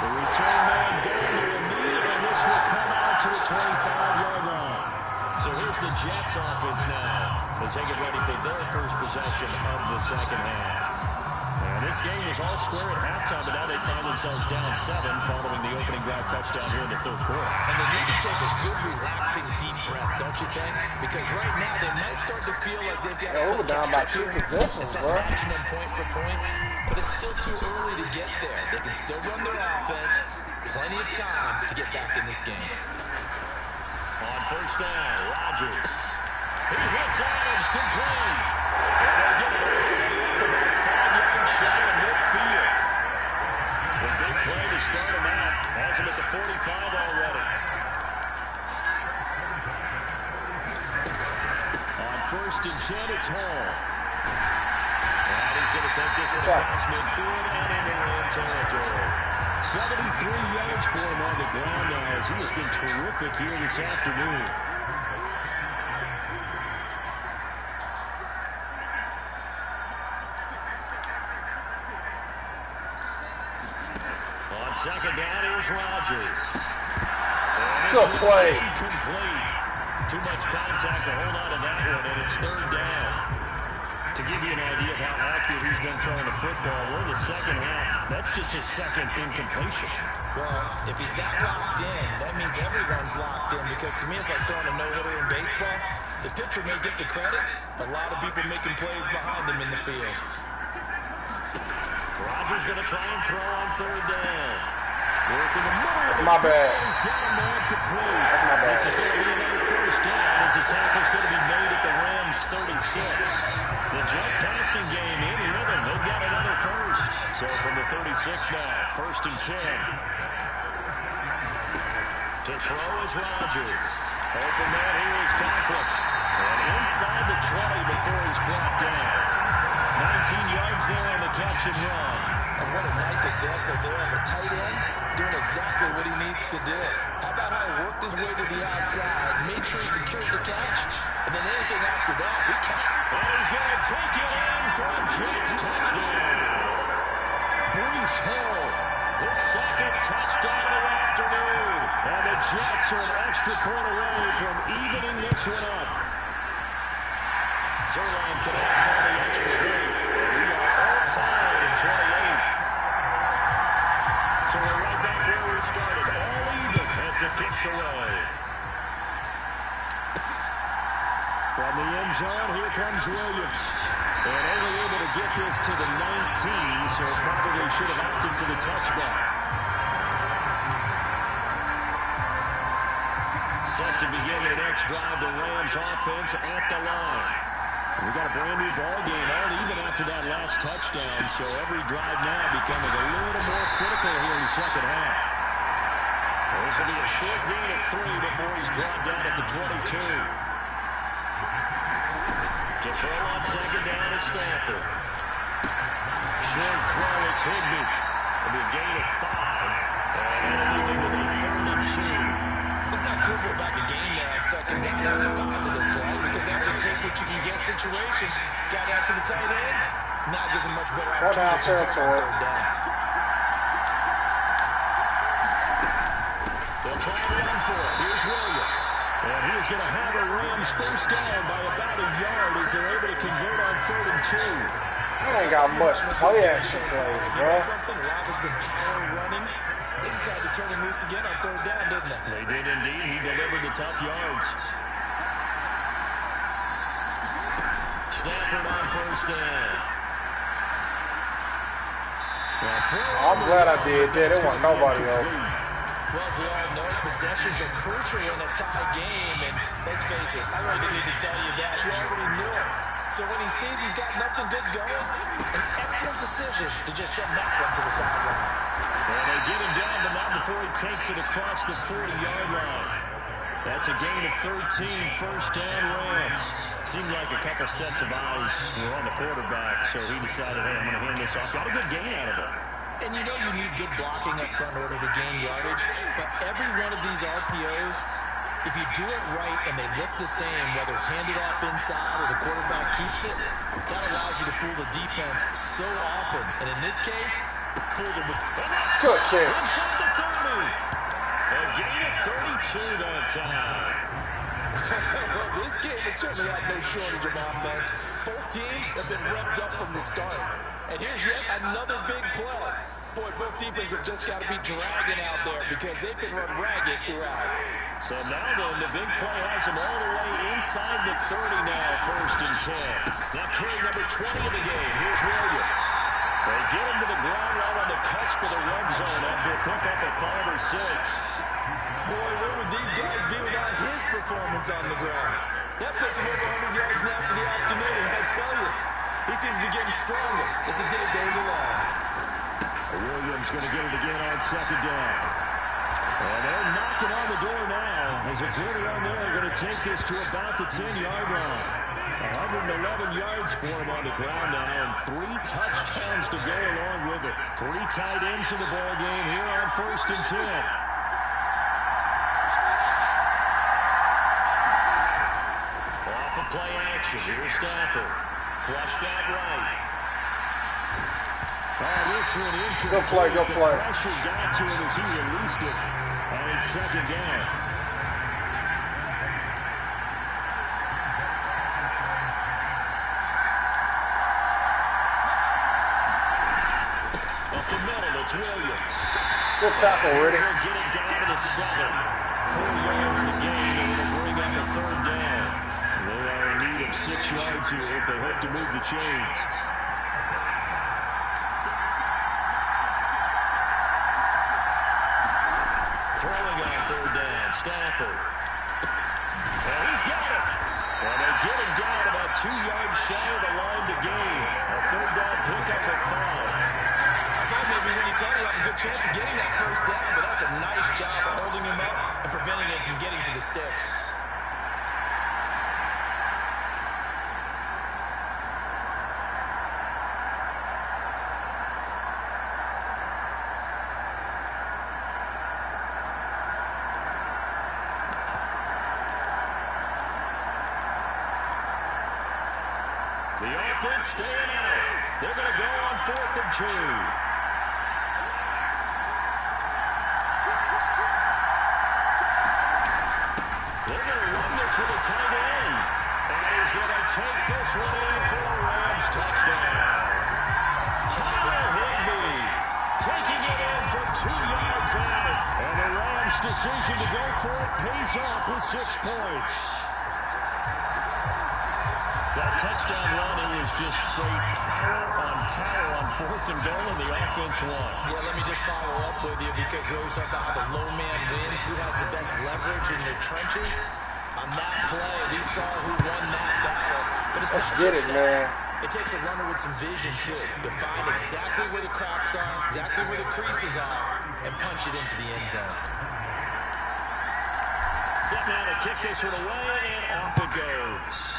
The return man down to a knee, and this will come out to the 25-yard line. So here's the Jets offense now as they get ready for their first possession of the second half. And this game was all square at halftime, but now they find themselves down 7 following the opening drive touchdown here in the third quarter. And they need to take a good, relaxing, deep breath, don't you think? Because right now they might start to feel like they've got to down by 2 possessions, start matching them point for point, but it's still too early to get there. They can still run their offense. Plenty of time to get back in this game. On first down, Rodgers. He hits Adams complete. And they get it all the way up about 5 yards shy of midfield. The big play to start him out. Has him at the 45 already. On first and 10, it's Hall. And he's going to take this one across midfield and into Ram territory. 73 yards for him on the ground now as he has been terrific here this afternoon. On second down, here's Rodgers. Good play. Incomplete. Too much contact to hold on to that one, and it's third down. To give you an idea of how accurate he's been throwing the football, we're in the second half. That's just his second incompletion. Well, if he's that locked in, that means everyone's locked in, because to me it's like throwing a no-hitter in baseball. The pitcher may get the credit, but a lot of people making plays behind him in the field. Rodgers going to try and throw on third down. Working the middle. That's my bad. He's got a man complete. That's my bad. This is going to be another first down as the tackle's going to be made at the Rams 36. The Jet passing game in rhythm. They've got another first. So from the 36 now, first and 10. To throw is Rodgers. Open man here is Conklin. And inside the 20 before he's brought down. 19 yards there on the catch and run. And what a nice example there of a tight end doing exactly what he needs to do. How about how he worked his way to the outside, made sure he secured the catch, and then anything after that, we count. And he's going to take it in for a Jets touchdown. Breece Hall, his second touchdown of the afternoon. And the Jets are an extra point away from evening this one up. Zerline connects on the extra point. We are all tied in 28. So we're right back where we started, all even as the kick's away. From the end zone, here comes Williams. And only able to get this to the 19, so probably should have opted for the touchback. Set to begin the next drive, the Rams offense at the line. We got a brand new ball game, all even after that last touchdown, so every drive now becoming a little more critical here in the second half. Well, this will be a short gain of 3 before he's brought down at the 22. To throw on second down is Stafford. Short throw, it's Higbee. It'll be a gain of 5, and it'll leave it with a 3rd and 2. Let's not quibble about the game there on second down. That was a positive play because that was a take-what-you-can-get situation. Got out to the tight end. Now gives him much better opportunity to convert on third down. They'll try to run for it. Here's Williams. And he is going to have a Rams first down by about a yard as they're able to convert on 3rd and 2. I ain't got much play action plays, bro. Something a lot has been power running. They decided to turn him loose again on third down, didn't they? They did indeed. He delivered the tough yards. Stafford on first down. I'm glad I did that. There wasn't nobody else. Well, we all know possessions are crucial in a tie game, and let's face it, I really didn't need to tell you that. You already knew it. So when he sees he's got nothing good going, an excellent decision to just send that one to the sideline. And they get him down, but not before he takes it across the 40-yard line. That's a gain of 13, first down Rams. Seemed like a couple sets of eyes were on the quarterback, so he decided, hey, I'm going to hand this off. Got a good gain out of it. And you know you need good blocking up front in order to gain yardage, but every one of these RPOs if you do it right and they look the same, whether it's handed off inside or the quarterback keeps it, that allows you to fool the defense so often. And in this case, fool them with... And that's good, kid. Inside the 30. A gain of 32 that time. Well, this game has certainly had no shortage of offense. Both teams have been revved up from the start. And here's yet another big play. Boy, both defenses have just got to be dragging out there because they've been run ragged throughout. So now then, the big play has him all the way inside the 30 now, 1st and 10. Now carry number 20 of the game. Here's Williams. They get him to the ground right on the cusp of the red zone after a pickup of 5 or 6. Boy, where would these guys be without his performance on the ground? That puts him over 100 yards now for the afternoon, and I tell you, he seems to be getting stronger as the day goes along. Williams going to get it again on 2nd down. And they're knocking on the door now as a good run there. Going to take this to about the 10-yard line. 111 yards for him on the ground now, and 3 touchdowns to go along with it. 3 tight ends in the ball game here on 1st and 10. Off of play action. Here's Stafford. Flushed out right. This one incomplete. Good play, good play. The pressure got to him as he released it. And it's 2nd down. Up the middle, it's Williams. Good tackle, Riddick. They'll get it down to the 7. 4 yards the gain, and it'll bring up a 3rd down. They are in need of 6 yards here if they hope to move the chains. Throwing on 3rd down, Stafford. And he's got it. And they get him down about 2 yards shy of the line to gain. A 3rd down pickup of 5. I thought maybe when you thought you have a good chance of getting that 1st down, but that's a nice job of holding him up and preventing him from getting to the sticks. The offense staying out. They're going to go on 4th and 2. They're going to run this with a tight end. And he's going to take this one in for a Rams touchdown. Tyler Higbee taking it in from 2 yards out. And the Rams' decision to go for it pays off with 6 points. That touchdown run, it was just straight power on 4th and goal, and the offense won. Yeah, let me just follow up with you because we always talk about how the low man wins. Who has the best leverage in the trenches? On that play, we saw who won that battle. But it's not just that. Man. It takes a runner with some vision, too, to find exactly where the cracks are, exactly where the creases are, and punch it into the end zone. Set now to kick this one away, and off it goes.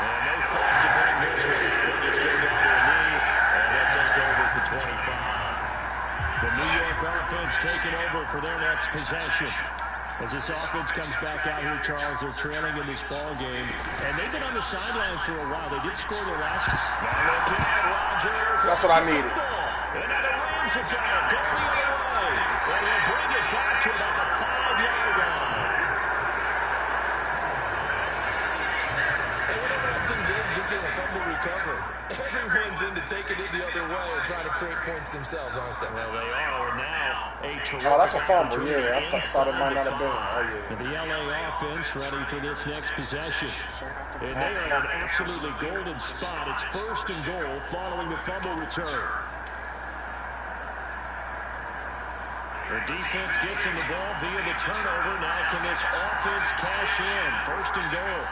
And no thought to bring this one. They'll just go down to a knee, and they'll take over at the 25. The New York offense taking over for their next possession. As this offense comes back out here, Charles, they're trailing in this ball game. And they've been on the sideline for a while. They did score their last time. That's what I needed. And now the Rams have got it. Go the other way. And they'll bring it back to about the 5-yard line. And whatever Upton does, just getting a fumble recovery. Everyone's into taking it the other way and trying to create points themselves, aren't they? Well, they are now a terrific. Oh, that's a fumble, yeah. I thought it might not have been. Oh, yeah. The LA offense ready for this next possession. And they are in an absolutely golden spot. It's 1st and goal following the fumble return. The defense gets him the ball via the turnover. Now can this offense cash in? 1st and goal.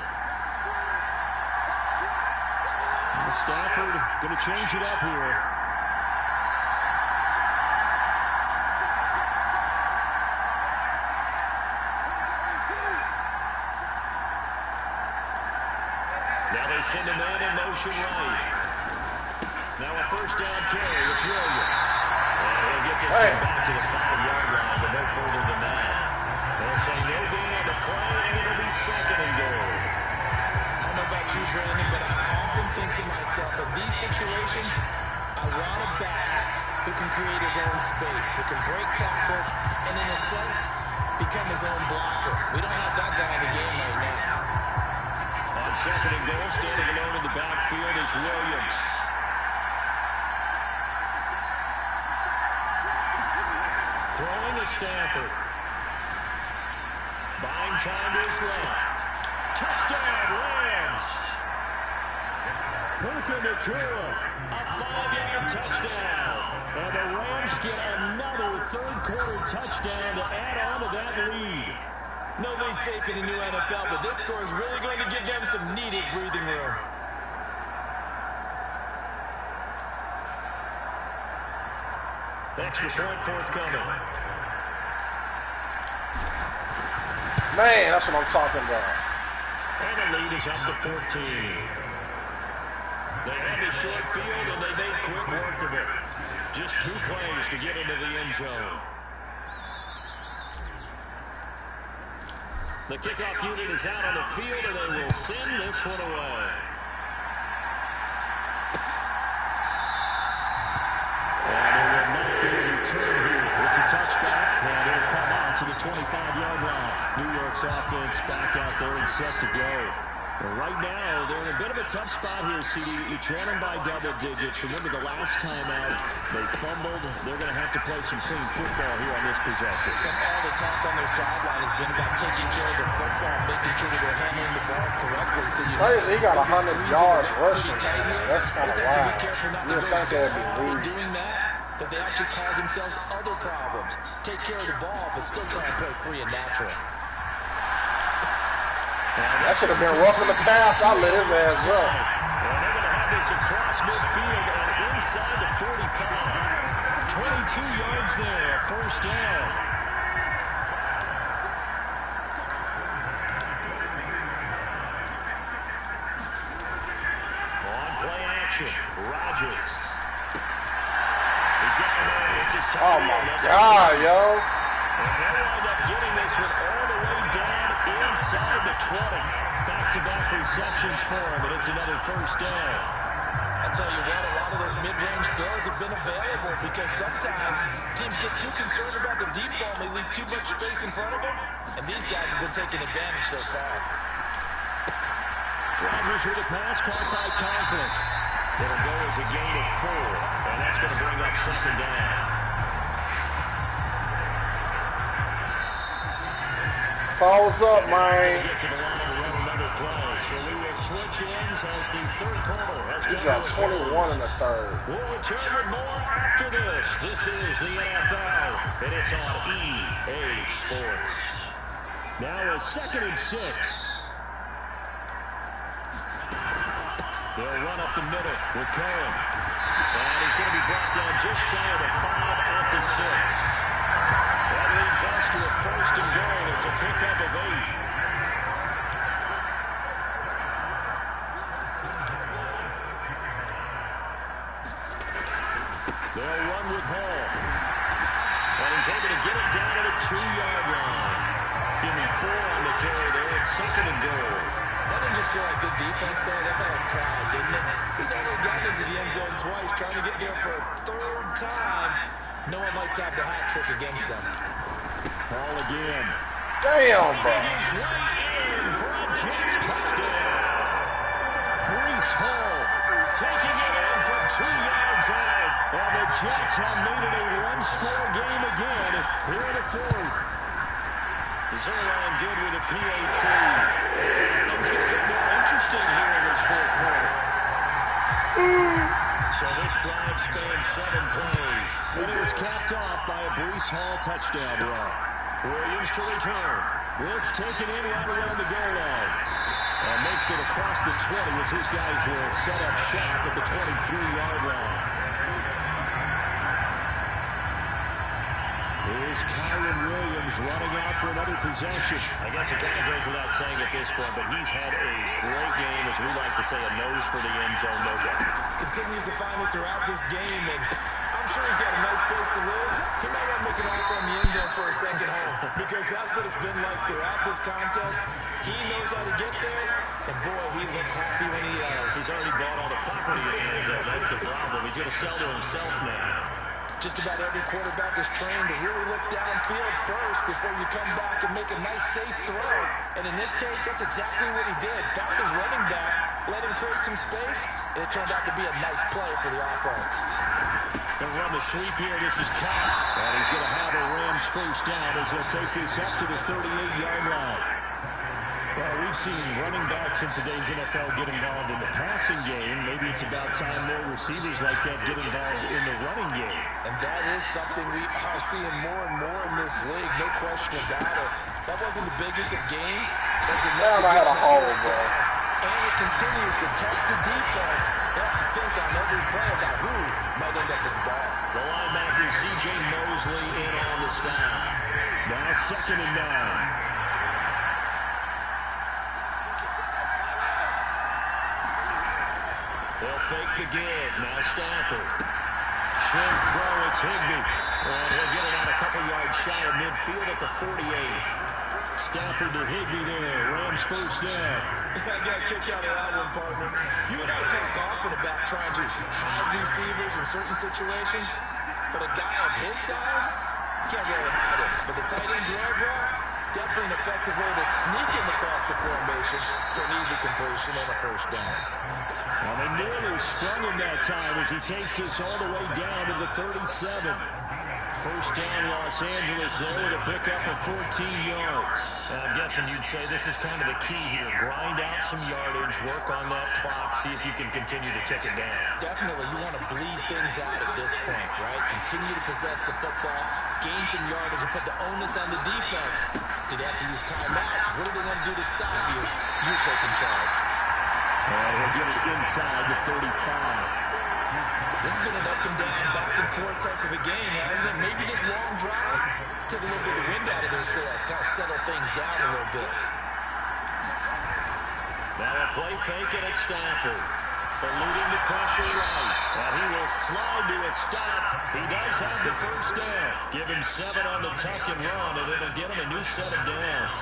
Stafford going to change it up here. Now they send a man in motion right. Now a 1st down carry. It's Williams. And he'll get this one back to the 5-yard line, but no further than that. They'll say no gain on the play, and it'll be 2nd and goal. I don't know about you, Brandon, but I often think to myself, in these situations, I want a back who can create his own space, who can break tackles, and in a sense, become his own blocker. We don't have that guy in the game right now. On 2nd and goal, standing alone in the backfield is Williams. Throwing to Stafford. Buying time to his left. Touchdown, Rams! Puka Nacua, a 5-yard touchdown. And the Rams get another third-quarter touchdown to add on to that lead. No lead safe in the new NFL, but this score is really going to give them some needed breathing room. Extra point forthcoming. Man, that's what I'm talking about. And the lead is up to 14. They had the short field, and they made quick work of it. Just 2 plays to get into the end zone. The kickoff unit is out on the field, and they will send this one away. And it will not be a return here. It's a touchback, and it'll come out to the 25-yard line. New York's offense back out there and set to go. And right now, they're in a bit of a tough spot here, CD. You trail them by double digits. Remember the last time out, they fumbled. They're going to have to play some clean football here on this possession. All the talk on their sideline has been about taking care of the football, making sure that they're handling the ball correctly. So he got 100 yards rushing. That's kind of wild. You would think that would be lead. Doing that they actually cause themselves other problems. Take care of the ball, but still try and play free and natural. That should have been roughing the pass. I let his ass up. And they're going to have this across midfield and inside the 45. 22 yards there, first down. On play action, Rodgers. He's got it there. It's his time. Oh, my God, yo. And they wind up getting this one all the way down inside the 20. Back-to-back receptions for him, and it's another first down. I'll tell you what, a lot of those mid-range throws have been available because sometimes teams get too concerned about the deep ball and they leave too much space in front of them, and these guys have been taking advantage so far. Rodgers with a pass caught by Conklin. It'll go as a gain of 4, and that's going to bring up 2nd down. Balls up, man. Get to the line to run another play, so we will switch ends as the third quarter has He got 21 in the third. We'll return with more after this. This is the NFL, and it's on EA Sports. Now a 2nd and 6. They'll run up the middle with Cohen. And he's going to be brought down just shy of the 5 at the 6. That leads us to a first and goal. It's a pickup of 8. They'll run with Hall. And he's able to get it down to the 2-yard line. Give me 4 on the carry there. It's 2nd and goal. That didn't just feel like good defense there. That felt like pride, didn't it? He's already gotten into the end zone twice, trying to get there for a 3rd time. No one likes to have the hat trick against them. Ball again. Damn, bro. He's right in for a Jets touchdown. Breece Hall taking it in from 2 yards out. And the Jets have made it a 1-score game again here in the 4th. Zerline good with a PAT. Things get a bit more interesting here in this 4th quarter. So this drive spans 7 plays. And it was capped off by a Breece Hall touchdown run. Williams to return. This taken in right around the goal line. And makes it across the 20 as his guys will set up shop at the 23-yard line. Here's Kyren Williams running out for another possession. I guess it kind of goes without saying at this point, but he's had a great game, as we like to say, a nose for the end zone, no doubt. Continues to find it throughout this game, and I I'm sure he's got a nice place to live. He might want to make an offer on the end zone for a second home because that's what it's been like throughout this contest. He knows how to get there, and boy, he looks happy when he does. He's already bought all the property in the end zone. That's the problem. He's going to sell to himself now. Just about every quarterback is trained to really look downfield first before you come back and make a nice, safe throw. And in this case, that's exactly what he did. Found his running back, let him create some space, and it turned out to be a nice play for the offense. They'll run the sweep here. This is Cobb. And he's going to have a Rams first down as they'll take this up to the 38-yard line. Well, we've seen running backs in today's NFL get involved in the passing game. Maybe it's about time more receivers like that get involved in the running game. And that is something we are seeing more and more in this league, no question about it. That wasn't the biggest of gains. That's enough to I had a hole, bro. And it continues to test the defense. They have to think on every play about who might end up with the ball. The linebacker, C.J. Mosley, in on the snap. Now 2nd and 9. They'll fake the give. Now Stafford. Shrink throw. It's Higbee. And he'll get it out a couple yards shy of midfield at the 48. Stafford to Higbee there. Rams first down. I got a kick out of that one, partner. You and I talk often about trying to hide receivers in certain situations, but a guy of his size can't really hide it. But the tight end drag route, definitely an effective way to sneak him across the formation for an easy completion and a first down. Well, they nearly sprung him that time as he takes this all the way down to the 37. First down, Los Angeles there with a pickup of 14 yards. I'm guessing you'd say this is kind of the key here. Grind out some yardage, work on that clock, see if you can continue to tick it down. Definitely, you want to bleed things out at this point, right? Continue to possess the football, gain some yardage, and put the onus on the defense. Do they have to use timeouts? What are they going to do to stop you? You're taking charge. And he'll get it inside the 35. This has been an up and down, back and forth type of a game, hasn't it? Maybe this long drive took a little bit of the wind out of their sails, kind of settle things down a little bit. Now a play fake and it's Stafford. Eluding the pressure right. And he will slide to a stop. He does have the first down. Give him 7 on the tuck and run, and it'll get him a new set of downs.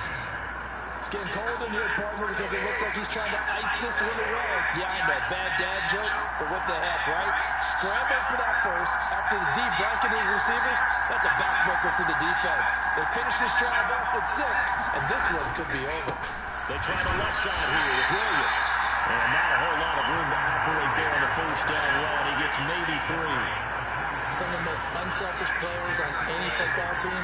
It's getting cold in here, partner, because it looks like he's trying to ice this one away. Yeah, I know, bad dad joke, but what the heck, right? Scramble for that first. After the deep blanket his receivers, that's a backbreaker for the defense. They finish this drive off with 6, and this one could be over. They try the left side here with Williams. And not a whole lot of room to operate there on the first down run. He gets maybe 3. Some of the most unselfish players on any football team,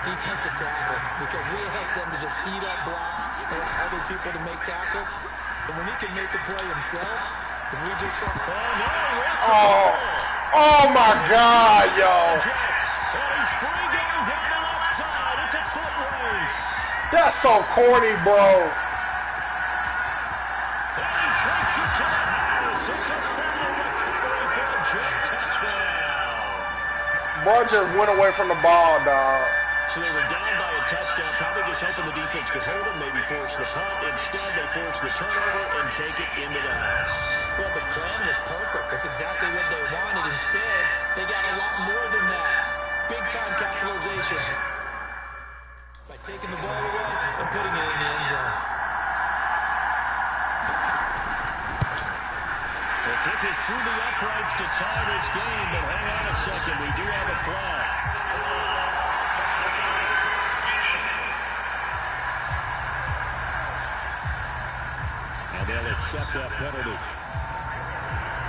defensive tackles, because we ask them to just eat up blocks and allow other people to make tackles. And when he can make a play himself, as we just saw. Oh my God, yo. Jets. And he's free going down the left side. It's a foot race. That's so corny, bro. And he takes it to the house. It's a final recovery for a Jet touchdown. Bro just went away from the ball, dog. So they were down by a touchdown, probably just hoping the defense could hold them, maybe force the punt. Instead, they force the turnover and take it into the house. Well, the plan was perfect. That's exactly what they wanted. Instead, they got a lot more than that. Big-time capitalization by taking the ball away and putting it in the end zone. The kick is through the uprights to tie this game, but hang on a second. We do have a flag. They'll accept that penalty.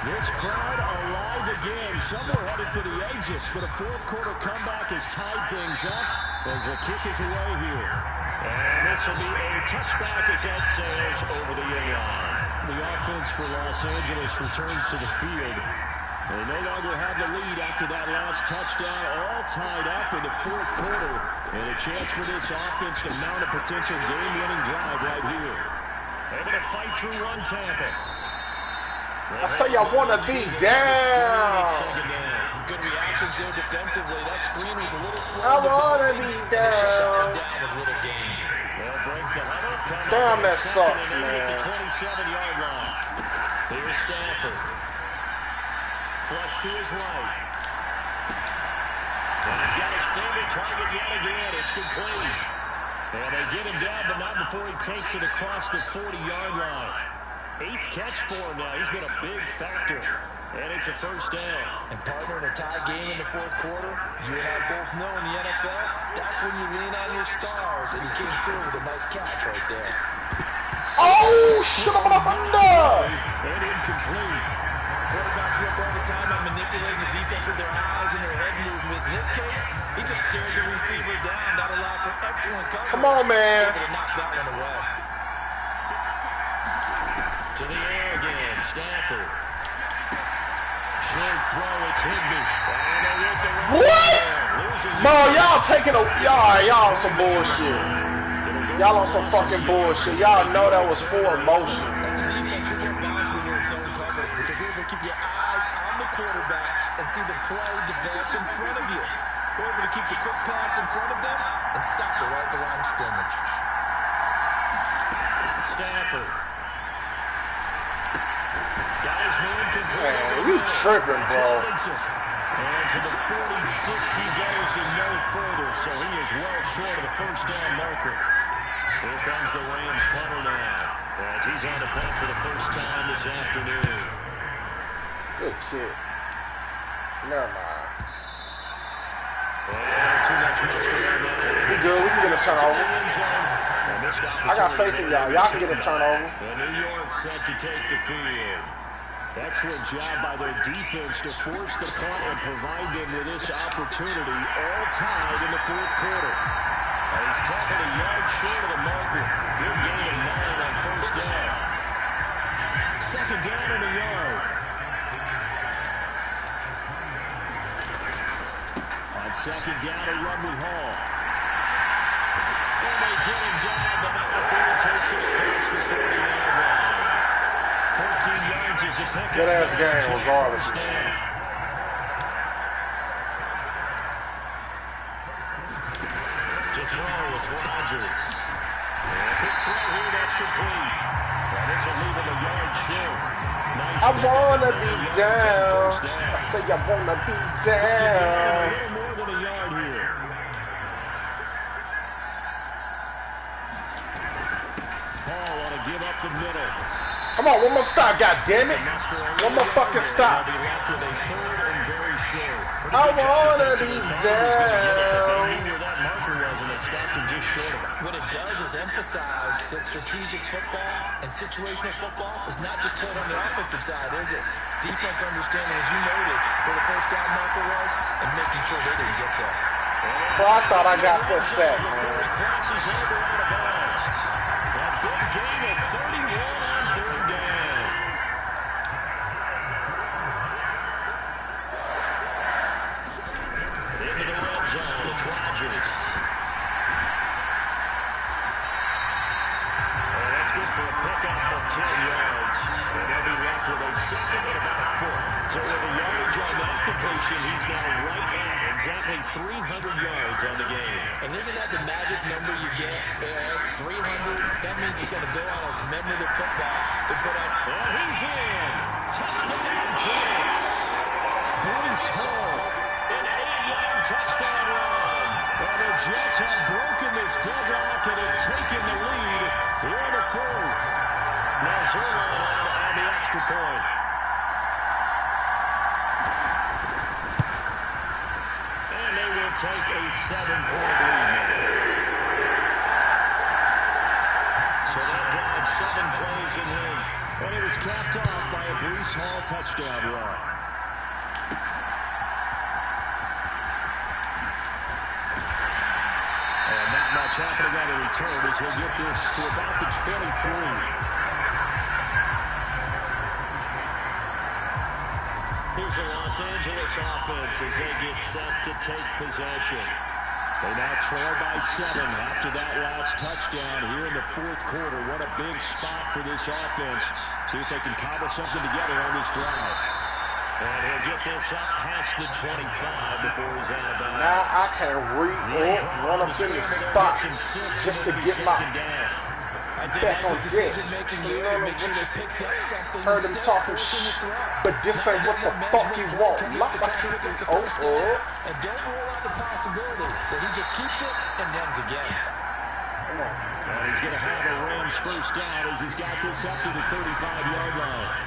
This crowd alive again. Some were headed for the exits, but a fourth quarter comeback has tied things up as the kick is away here. And this will be a touchback as that sails over the in-line. The offense for Los Angeles returns to the field. They no longer have the lead after that last touchdown, all tied up in the fourth quarter. And a chance for this offense to mount a potential game-winning drive right here. Able to fight through one tackle. I say I want to be down. Good reactions there defensively. That screen was a little slow. I want to be down. With little gain. They'll break the huddle. Damn, that sucks, man. At the 27-yard line. Here's Stafford. Flush to his right. And he's got his favorite target yet again. It's complete. And they get him down, but not before he takes it across the 40-yard line. 8th catch for him now. He's been a big factor. And it's a first down. And partner, in a tie game in the fourth quarter, you and I both know in the NFL, that's when you lean on your stars. And he came through with a nice catch right there. Oh, shit, I'm gonna thunder! And incomplete. Quarterbacks work all the time on manipulating the defense with their eyes and their head movement. In this case, he just stared the receiver down. That allowed for excellent coverage. Come on, man. Able to knock that one away. To the air again, Stafford. Short throw, it's Higbee. And they went the what? Bro, y'all taking a y'all on some bullshit. Y'all on some fucking bullshit. Y'all know that was for emotion. As a defense, you're more balanced when you're in zone coverage because you're able to keep your eyes on the quarterback and see the play develop in front of you. You're able to keep the quick pass in front of them and stop it right at the line of scrimmage. Stafford. Guys, man, you tripping, bro. And to the 46 he goes and no further, so he is well short of the first down marker. Here comes the Rams punter now, as he's on the punt for the first time this afternoon. Good shit. Never mind. Too much mustard on that. We good. We can get a turnover. I got faith in y'all. Y'all can get a turnover. And New York set to take the field. Excellent job by their defense to force the punt and provide them with this opportunity, all tied in the fourth quarter. And he's taken a yard short of the marker. Good gain of 9 on first down. Second down and a yard. On second down, a run with Hall. And they get him down, but not before he takes it across the 40-yard line. 14 yards is the pickup. Good ass game regardless. To throw, it's Rodgers. And a quick throw here, that's complete. Well, this will leave him a yard short. Nice I wanna be down. I say I wanna be down. A little more than a yard here. Paul ought to give up the middle. Come on, one more stop, goddammit. One more fucking stop. I wanna be down. What it does is emphasize that strategic football and situational football is not just played on the offensive side, is it? Defense understanding, as you noted, where the first down marker was and making sure they didn't get there. Well, I thought I got this sack, man. Crosses over out of bounds. A big gain of 31 on third down. Into the red zone, it's Rodgers. And that's good for a pickup of 10 yards. And they'll be left with a second and about a foot. So with a yardage on that completion, he's now right at exactly 300 yards on the game. And isn't that the magic number you get, Eric? 300, that means he's going to go on a commemorative football to put up. And he's in. Touchdown, Jets. Breece Hall, an 8-yard touchdown run. Well, the Jets have broken this deadlock and have taken the lead here in the fourth. Now Zerline on the extra point. And they will take a 7-point lead now. So that drives 7 plays in length. And it was capped off by a Breece Hall touchdown run. And not much happening on the return as he'll get this to about the 23. Here's the Los Angeles offense as they get set to take possession. They now trail by 7 after that last touchdown here in the fourth quarter. What a big spot for this offense. See if they can cobble something together on this drive. And he'll get this up past the 25 before he's out of bounds. Now I can run up in the spot just to get my... I did back like on his deck. decision-making there to make sure they picked up something. Heard him talking shit, but this ain't what the fuck he want. Lock my shit. Oh. And don't rule out the possibility that he just keeps it and runs again. Come on. And he's going to have a Rams first down as he's got this up to the 35-yard line.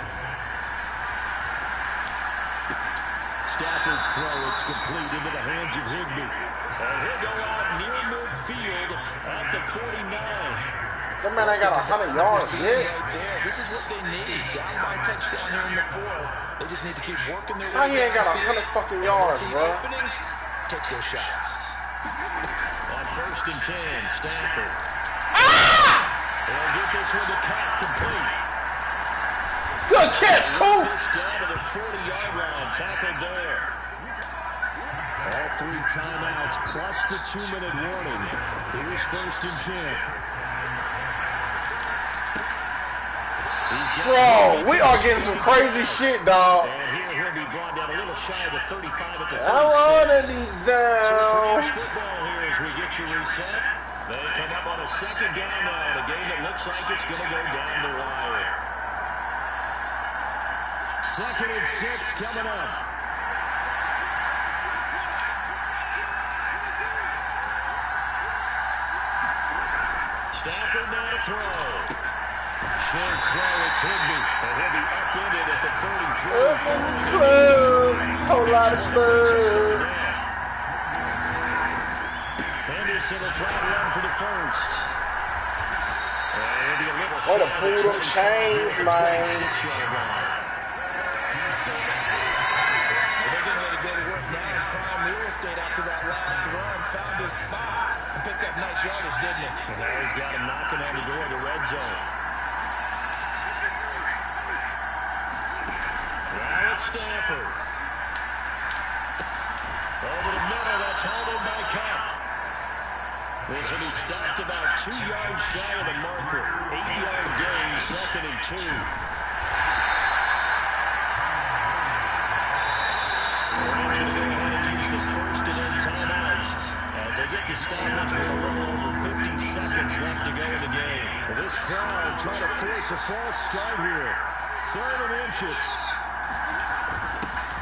Stafford's throw, it's complete into the hands of Higbee. And he'll go out near midfield at the 49. That man ain't got 100 yards yet. Right there. This is what they need. Down by touchdown here in the fourth. They just need to keep working their way. How he ain't got 100 fucking yards, bro? Openings, take their shots. On 1st and 10, Stafford. They'll get this one to cut complete. Good catch, Cole. This down to the 40-yard line, tackled there. All 3 timeouts plus the 2-minute warning. Here's 1st and 10. Bro, we are getting some crazy shit, dog. And here he'll be brought down a little shy of the 35 at the 36. I wanna be down. Football here as we get you reset. They come up on a 2nd down now in a game that looks like it's going to go down the wire. 2nd and 6 coming up. Stafford now to throw. Short throw, it's Higbee. And he'll be upended at the 33. Up in the club, whole lot of fun. Henderson will try to run for the first. And he'll be a little Way to shy pull of the them chains, 26-yard man. line. They're getting ready to go to work now in prime real estate after that last run. Found his spot and picked up nice yardage, didn't he? And now he's got him knocking on the door of the red zone. Now it's Stafford. Over the middle, that's held in by Cup. This will be stopped about 2 yards shy of the marker. 8-yard gain, 2nd and 2. Rams going to go ahead and use the 1st of their timeouts as they get the stoppage with a little over 50 seconds left to go in the game. Well, this crowd trying to force a false start here. 3rd and inches.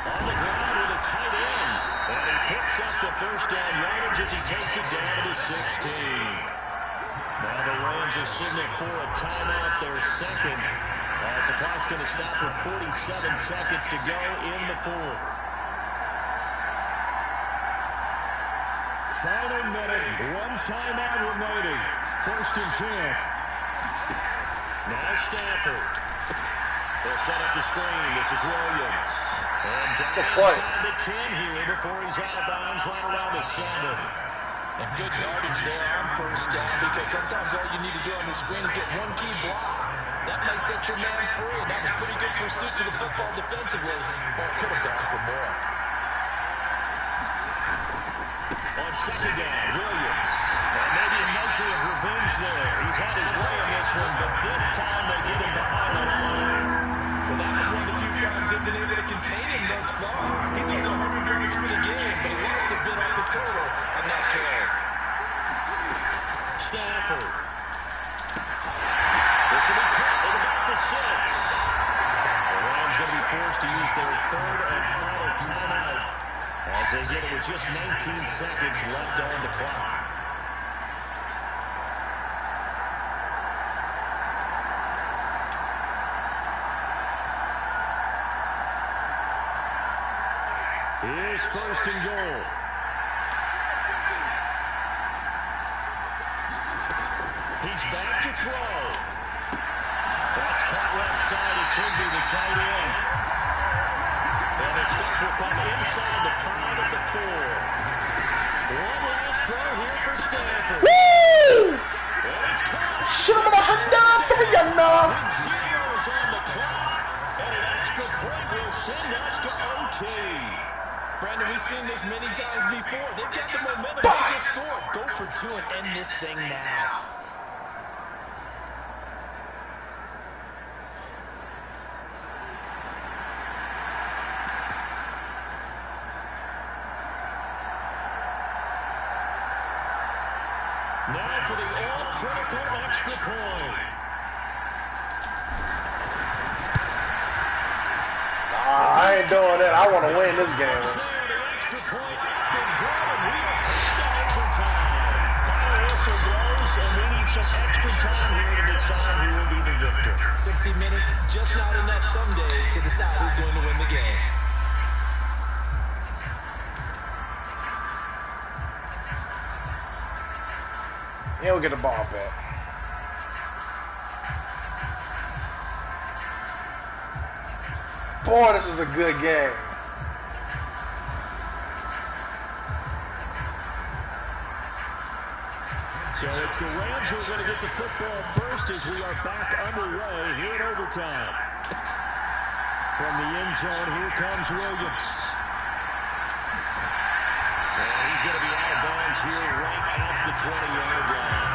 On the ground with a tight end. And he picks up the first down yardage as he takes it down to the 16. Now the Rams will signal for a timeout, their 2nd. As the clock's going to stop with 47 seconds to go in the 4th. Final minute, 1 timeout remaining. 1st and 10. Now Stafford. They'll set up the screen. This is Williams. And down inside the 10 here before he's out of bounds right around the 7. And good yardage there on 1st down because sometimes all you need to do on the screen is get one key block. That might set your man free, and that was pretty good pursuit to the football defensively. Or it could have gone for more. On 2nd down, Williams. And maybe a measure of revenge there. He's had his way in this one, but this time they get him behind the line. Well, that was one of the few times they've been able to contain him thus far. He's over 100 yards for the game, but he lost a bit off his total on that carry. Stafford. This will be caught at about the 6. The Rams going to be forced to use their 3rd and final timeout as they get it with just 19 seconds left on the clock. Here's 1st and goal. He's back to throw. That's caught left side. It's Higbee, the tight end. And the stop will come inside the 5 at the 4. One last throw here for Stafford. Woo! And it's caught. Shoot him in the hand down, 3 and now. Zeros on the clock. And an extra point will send us to OT. Brandon, we've seen this many times before. They've got the momentum. They just scored. Go for 2 and end this thing now. Now for the all-critical extra point. I ain't doing that. I want to win this game. The extra point been good, and we are heading to overtime. Final whistle blows, and we need some extra time here to decide who will be the victor. 60 minutes, just not enough some days to decide who's going to win the game. Yeah, we'll get the ball back. Boy, this is a good game. So it's the Rams who are going to get the football first as we are back underway here in overtime. From the end zone, here comes Williams. And he's going to be out of bounds here right at the 20-yard line.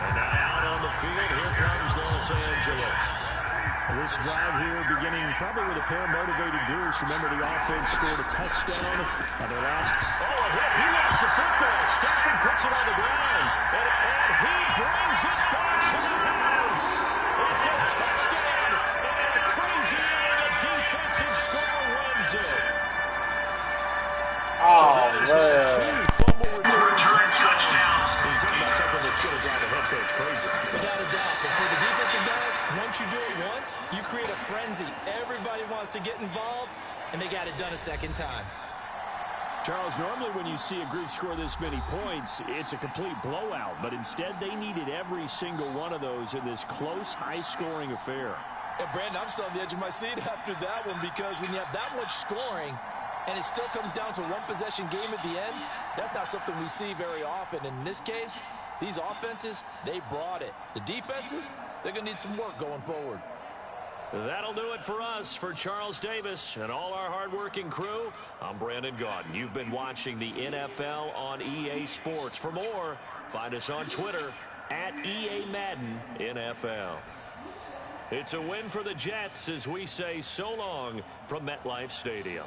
And now out on the field, here comes Los Angeles. This drive here beginning probably with a pair of motivated groups. Remember, the offense scored a touchdown on their last. Oh, a hit. He lost the football. Stafford puts it on the ground. And he brings it back to the house. It's a touchdown. And a crazy inning, a defensive score wins it. Oh, so man. Two fumble return touchdowns. He's talking about something that's going to drive the head coach crazy. Without a doubt. But for the defensive guys, once you do it once, you create a frenzy. Everybody wants to get involved, and they got it done a second time. Charles, normally when you see a group score this many points, it's a complete blowout. But instead, they needed every single one of those in this close, high-scoring affair. And Brandon, I'm still on the edge of my seat after that one, because when you have that much scoring and it still comes down to a one-possession game at the end, that's not something we see very often. In this case, these offenses, they brought it. The defenses, they're going to need some work going forward. That'll do it for us. For Charles Davis and all our hard-working crew, I'm Brandon Gaudin. You've been watching the NFL on EA Sports. For more, find us on Twitter at EA Madden NFL. It's a win for the Jets as we say so long from MetLife Stadium.